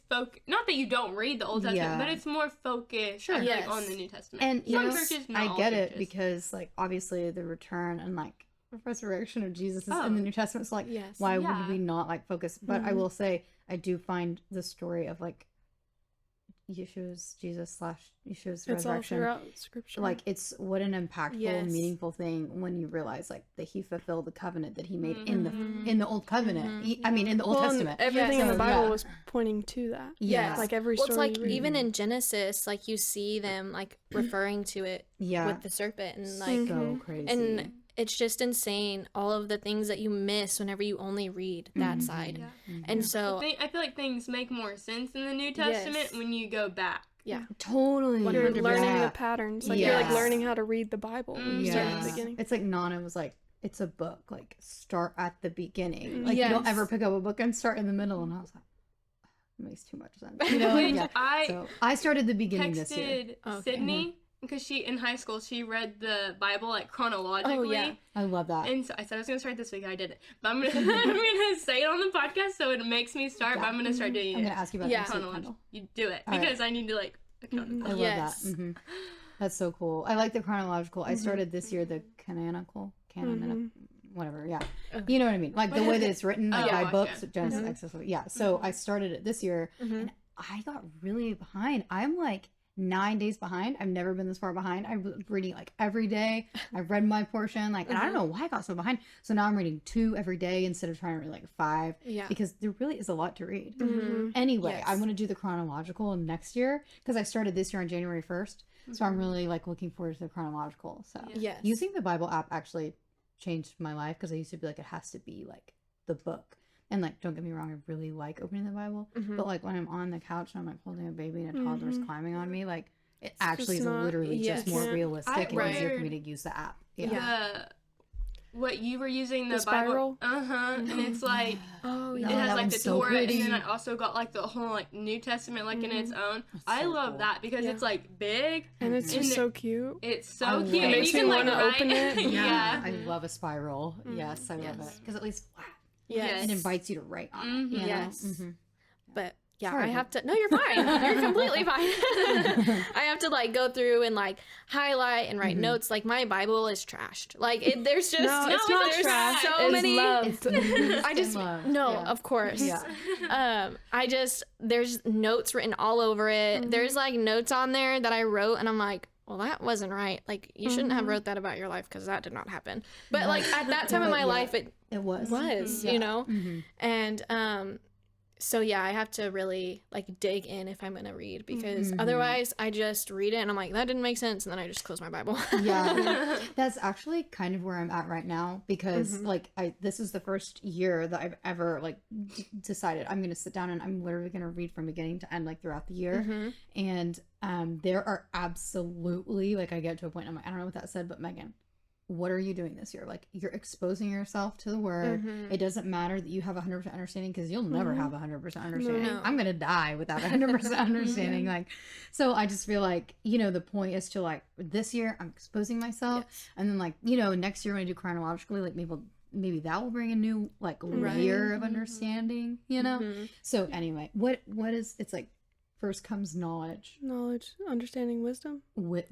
not that you don't read the Old Testament, but it's more focused on the New Testament. And some know, churches, not I all get churches. it, because like obviously the return and like the resurrection of Jesus is in the New Testament, so like why would we not like focus? But I will say I do find the story of like Yeshua's resurrection, all throughout Scripture. like it's what an impactful, meaningful thing when you realize like that he fulfilled the covenant that he made in the Old Covenant. I mean, in the Old Testament, everything in the Bible was pointing to that. Yes. Like every Well, story. it's like even in Genesis, like you see them like referring to it with the serpent and like so crazy. and it's just insane all of the things that you miss whenever you only read that side. And so I feel like things make more sense in the New Testament when you go back. Totally. You're 100%. learning the patterns. Like you're like learning how to read the Bible. Start at the beginning. It's like Nana was like, it's a book. Like start at the beginning. Like you don't ever pick up a book and start in the middle. And I was like, it makes too much sense. You know? So I started the beginning this year. Sydney. Because she, in high school, she read the Bible, like, chronologically. Oh, yeah. I love that. And so I said I was going to start this week. I did it. But I'm going to say it on the podcast so it makes me start, but I'm going to start doing it. I'm going to ask you about that chronology. You do it. Because I need to, like, account. I love that. That's so cool. I like the chronological. I started this year the canonical, whatever, you know what I mean, like the way that it's written like by books, Genesis, Exodus, so I started it this year and I got really behind. I'm like 9 days behind. I've never been this far behind. I was reading like every day. I read my portion, like, and I don't know why I got so behind. So now I'm reading 2 every day instead of trying to read like 5. Because there really is a lot to read. Anyway, I want to do the chronological next year because I started this year on January 1st. So I'm really like looking forward to the chronological. So using the Bible app actually changed my life because I used to be like, it has to be like the book. And like, don't get me wrong, I really like opening the Bible. But like when I'm on the couch and I'm like holding a baby and a toddler's climbing on me, like it actually is literally just more realistic and easier for me to use the app. What you were using, the spiral? Bible. And it's like, it has like the Torah, and then I also got like the whole like New Testament like in its own. I love that because it's like big. And it's just so cute. It's so cute. It makes me want to open it. I love a spiral. Yes, I love it. Because at least flat. It invites you to write on it. Yes. But I have to. No, you're fine. You're completely fine. I have to like go through and like highlight and write notes. Like my Bible is trashed. Like it's just it's not there's trash. so It's many. love. I just of course. There's notes written all over it. There's like notes on there that I wrote, and I'm like, well, that wasn't right. Like you shouldn't have wrote that about your life because that did not happen. But like at that time in my life, it was, you know, and so I have to really like dig in if I'm gonna read because otherwise I just read it and I'm like, that didn't make sense, and then I just close my Bible. That's actually kind of where I'm at right now because like this is the first year that I've ever like decided I'm gonna sit down and I'm literally gonna read from beginning to end like throughout the year. And there are absolutely like I get to a point I'm like, I don't know what that said, but Megan, what are you doing this year? Like, you're exposing yourself to the word. It doesn't matter that you have 100% understanding, because you'll never have 100% understanding. No. I'm gonna die without 100% understanding. Like, so I just feel like, you know, the point is to, like, this year I'm exposing myself, and then, like, you know, next year when I do chronologically, like, maybe that will bring a new, like, layer of understanding, you know. So anyway, what is, it's like, first comes knowledge, understanding, wisdom,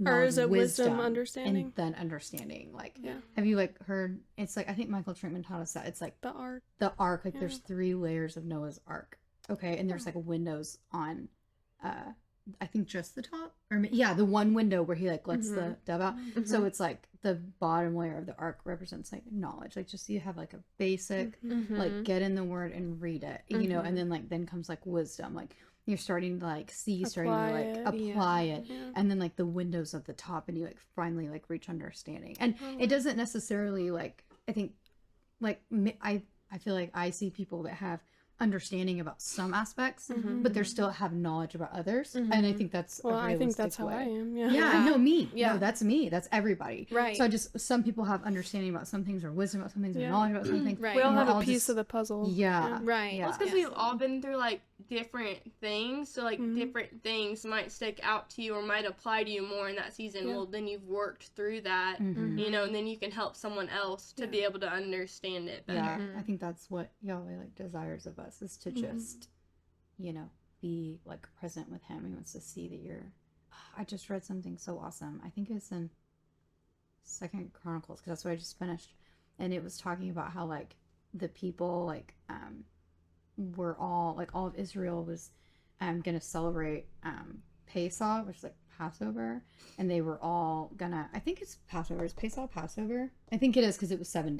or is it wisdom, understanding, and then understanding? Like, have you, like, heard, it's like, I think Michael Trautman taught us that it's like the ark, like, there's 3 layers of Noah's ark, okay, and there's like windows on I think just the top, or the one window where he, like, lets the dove out. So it's like the bottom layer of the ark represents, like, knowledge, like, just so you have, like, a basic like, get in the word and read it, you know, and then, like, then comes, like, wisdom, like, you're starting to, like, see, starting to, like, apply it, and then, like, the windows of the top, and you, like, finally, like, reach understanding. And it doesn't necessarily, like, I think, like, I feel like I see people that have understanding about some aspects, but they still have knowledge about others, and I think that's I think that's how I am. No, that's me, that's everybody, right? So some people have understanding about some things, or wisdom about some things, or knowledge about some things, right? We all have a piece of the puzzle, right? Well, it's because we've all been through, like, different things, so, like, different things might stick out to you or might apply to you more in that season. Well, then you've worked through that, you know, and then you can help someone else to be able to understand it better. I think that's what Yahweh, like, desires of us, is to just, you know, be, like, present with him. He wants to see that you're, I just read something so awesome, I think it was in 2nd Chronicles, because that's what I just finished, and it was talking about how, like, the people, like, were all, like, all of Israel was gonna celebrate Pesach, which is, like, Passover, and they were all gonna, I think it's Passover, is Pesach Passover? I think it is, because it was 8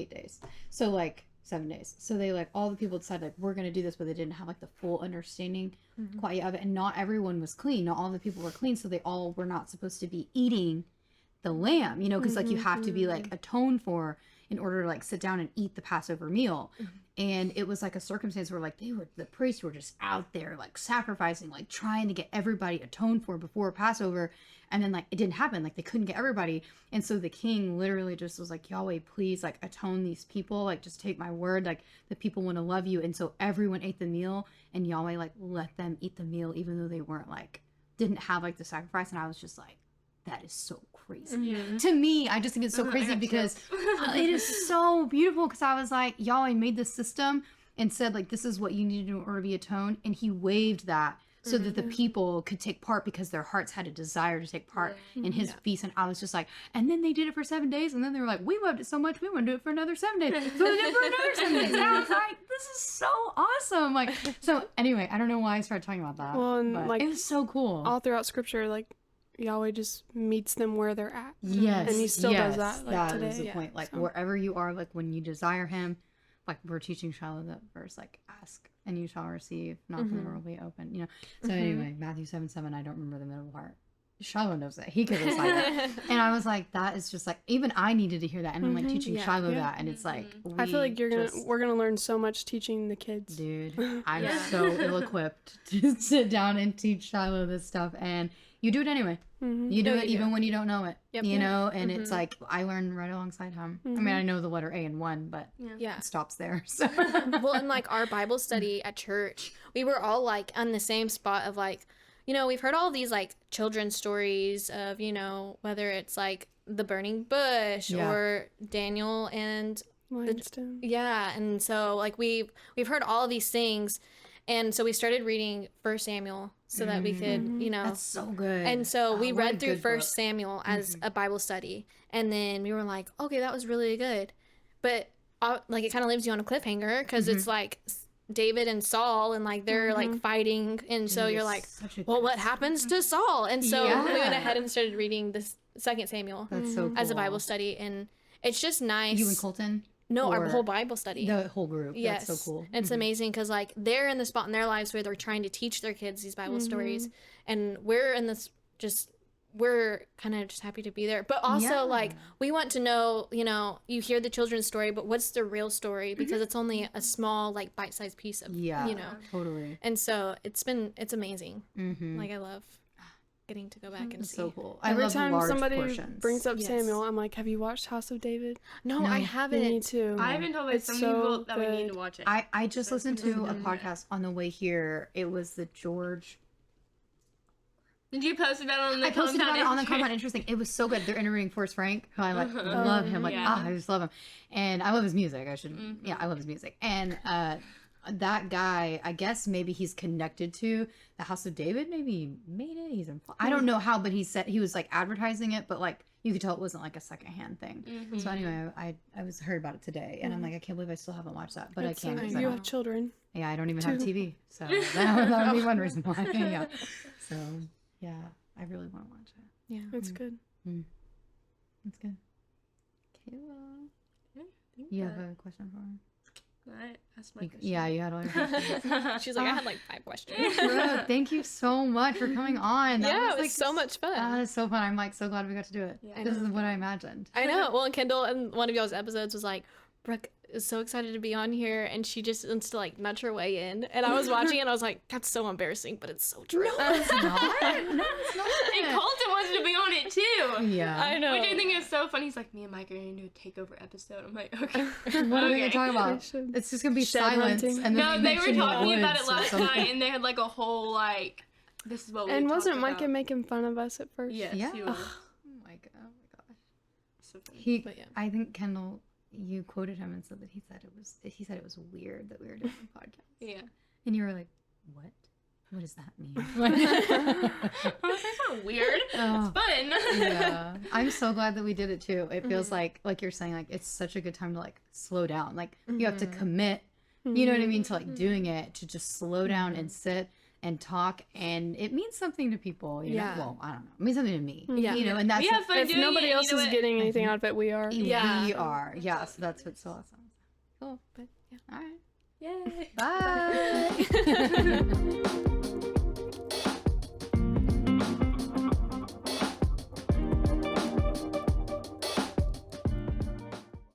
days, so, like, 7 days, so they, like, all the people decided, like, we're gonna do this, but they didn't have, like, the full understanding quite of it, and not everyone was clean, not all the people were clean, so they all were not supposed to be eating the lamb, you know, because like, you have to be, like, atoned for in order to, like, sit down and eat the Passover meal. And it was, like, a circumstance where, like, the priests were just out there, like, sacrificing, like, trying to get everybody atoned for before Passover, and then, like, it didn't happen, like, they couldn't get everybody, and so the king literally just was like, Yahweh, please, like, atone these people, like, just take my word, like, the people want to love you. And so everyone ate the meal, and Yahweh, like, let them eat the meal, even though they weren't, like, didn't have, like, the sacrifice. And I was just like, that is so crazy. To me, I just think it's so crazy, because it is so beautiful, because I was like, Yahweh made this system and said, like, this is what you need to do in order to be atoned, and he waived that so that the people could take part, because their hearts had a desire to take part in his feast. And I was just like, and then they did it for 7 days, and then they were like, we loved it so much, we want to do it for another 7 days, so they did it for another 7 days, and I was like, this is so awesome. Like, so anyway, I don't know why I started talking about that, and, like, it was so cool. All throughout scripture, like, Yahweh just meets them where they're at. Yes. And he still does that, like, that today. is the point. Like, wherever you are, like, when you desire him, like, we're teaching Shiloh that verse, like, ask and you shall receive, knock and the door will be open, you know. So anyway, Matthew 7:7, I don't remember the middle part. Shiloh knows that. He could recite that. And I was like, that is just, like, even I needed to hear that. And I'm, like, teaching Shiloh that. And it's like, I feel like we're going to learn so much teaching the kids. Dude, I'm so ill-equipped to sit down and teach Shiloh this stuff. And you do it anyway. You do it even when you don't know it, you know, and it's like, I learned right alongside him. I mean, I know the letter A in 1, but it stops there. So. Well, in, like, our Bible study at church, we were all, like, on the same spot of, like, you know, we've heard all these, like, children's stories of, you know, whether it's, like, the burning bush or Daniel and Limestone. And so, like, we've heard all of these things. And so we started reading 1 Samuel so that we could, you know. That's so good. And so we read through 1 Samuel as a Bible study. And then we were like, okay, that was really good. But, like, it kind of leaves you on a cliffhanger, because it's, like, David and Saul, and, like, they're, like, fighting. And so you're like, well, what happens to Saul? And so we went ahead and started reading this 2 Samuel as a Bible study. And it's just nice. You and Colton? No, our whole Bible study. The whole group. Yes. That's so cool. It's amazing, because, like, they're in the spot in their lives where they're trying to teach their kids these Bible stories. And we're in this we're kind of just happy to be there. But also, like, we want to know, you know, you hear the children's story, but what's the real story? Because it's only a small, like, bite-sized piece of, you know. Totally. And so it's amazing. Like, I love. getting to go back and see. So cool. Every love time large somebody portions. brings up Yes. Samuel, I'm like, have you watched House of David? No, I haven't. Me too. I've been told by It's some so people that we need good. to watch it. I just listened to a podcast on the way here. It was the George. Did you post about it on the I posted about it on the Compound Compound Interesting. It was so good. They're interviewing Forrest Frank, who I like love him. Like, Yeah. I just love him. And I love his music. Yeah, I love his music. And that guy, I guess maybe he's connected to the House of David. Maybe he made it. He's in. I don't know how, but he said he was like advertising it, but like you could tell it wasn't like a secondhand thing. So anyway, I heard about it today, and I'm like, I can't believe I still haven't watched that, but It's I can't. so 'cause nice. I You don't- have children. Yeah, I don't even have TV, so that would be one reason why. Yeah. So yeah, I really want to watch it. Yeah. It's good. That's good. Kayla, I think you have that- a question for her? I asked my question. Yeah, you had all your questions. She's like, I had like 5 questions. Brooke, thank you so much for coming on. That Yeah, it was like, so much fun. That is so fun. I'm like so glad we got to do it. Yeah. This is what I imagined. I know. Well, and Kendall in one of y'all's episodes was like, Brooke is so excited to be on here, and she just wants to like nudge her way in. And I was watching it, and I was like, that's so embarrassing, but it's so true. No, it's not. No, it's not. And Colton wanted to be on it too. Yeah. I know. Which I think is so funny. He's like, me and Mike are going to do a takeover episode. I'm like, okay. What are we Okay. gonna talk about? We should. It's just gonna be Shed silence, hunting. and then No, we they were mention talking about woods it or last something. night, and they had like a whole like, this is what we And talked wasn't about. Micah making fun of us at first? Yes, Yeah. he was. Oh my gosh. So funny. He, But yeah. I think Kendall, you quoted him and said that he said it was weird that we were doing a podcast, Yeah. and you were like, what? What does that mean? That's not weird. Oh. It's fun. Yeah, I'm so glad that we did it too. It feels like you're saying, like it's such a good time to like slow down. Like you have to commit, you know what I mean, to like doing it, to just slow down and sit and talk, and it means something to people. You Yeah. know? Well, I don't know. It means something to me. Yeah. You know, and that's We have fun If doing nobody it, else you know is what? getting anything out of it, we are. Yeah. we are. Yeah, so that's what's so awesome. Cool. But yeah. All right. Yay. Bye.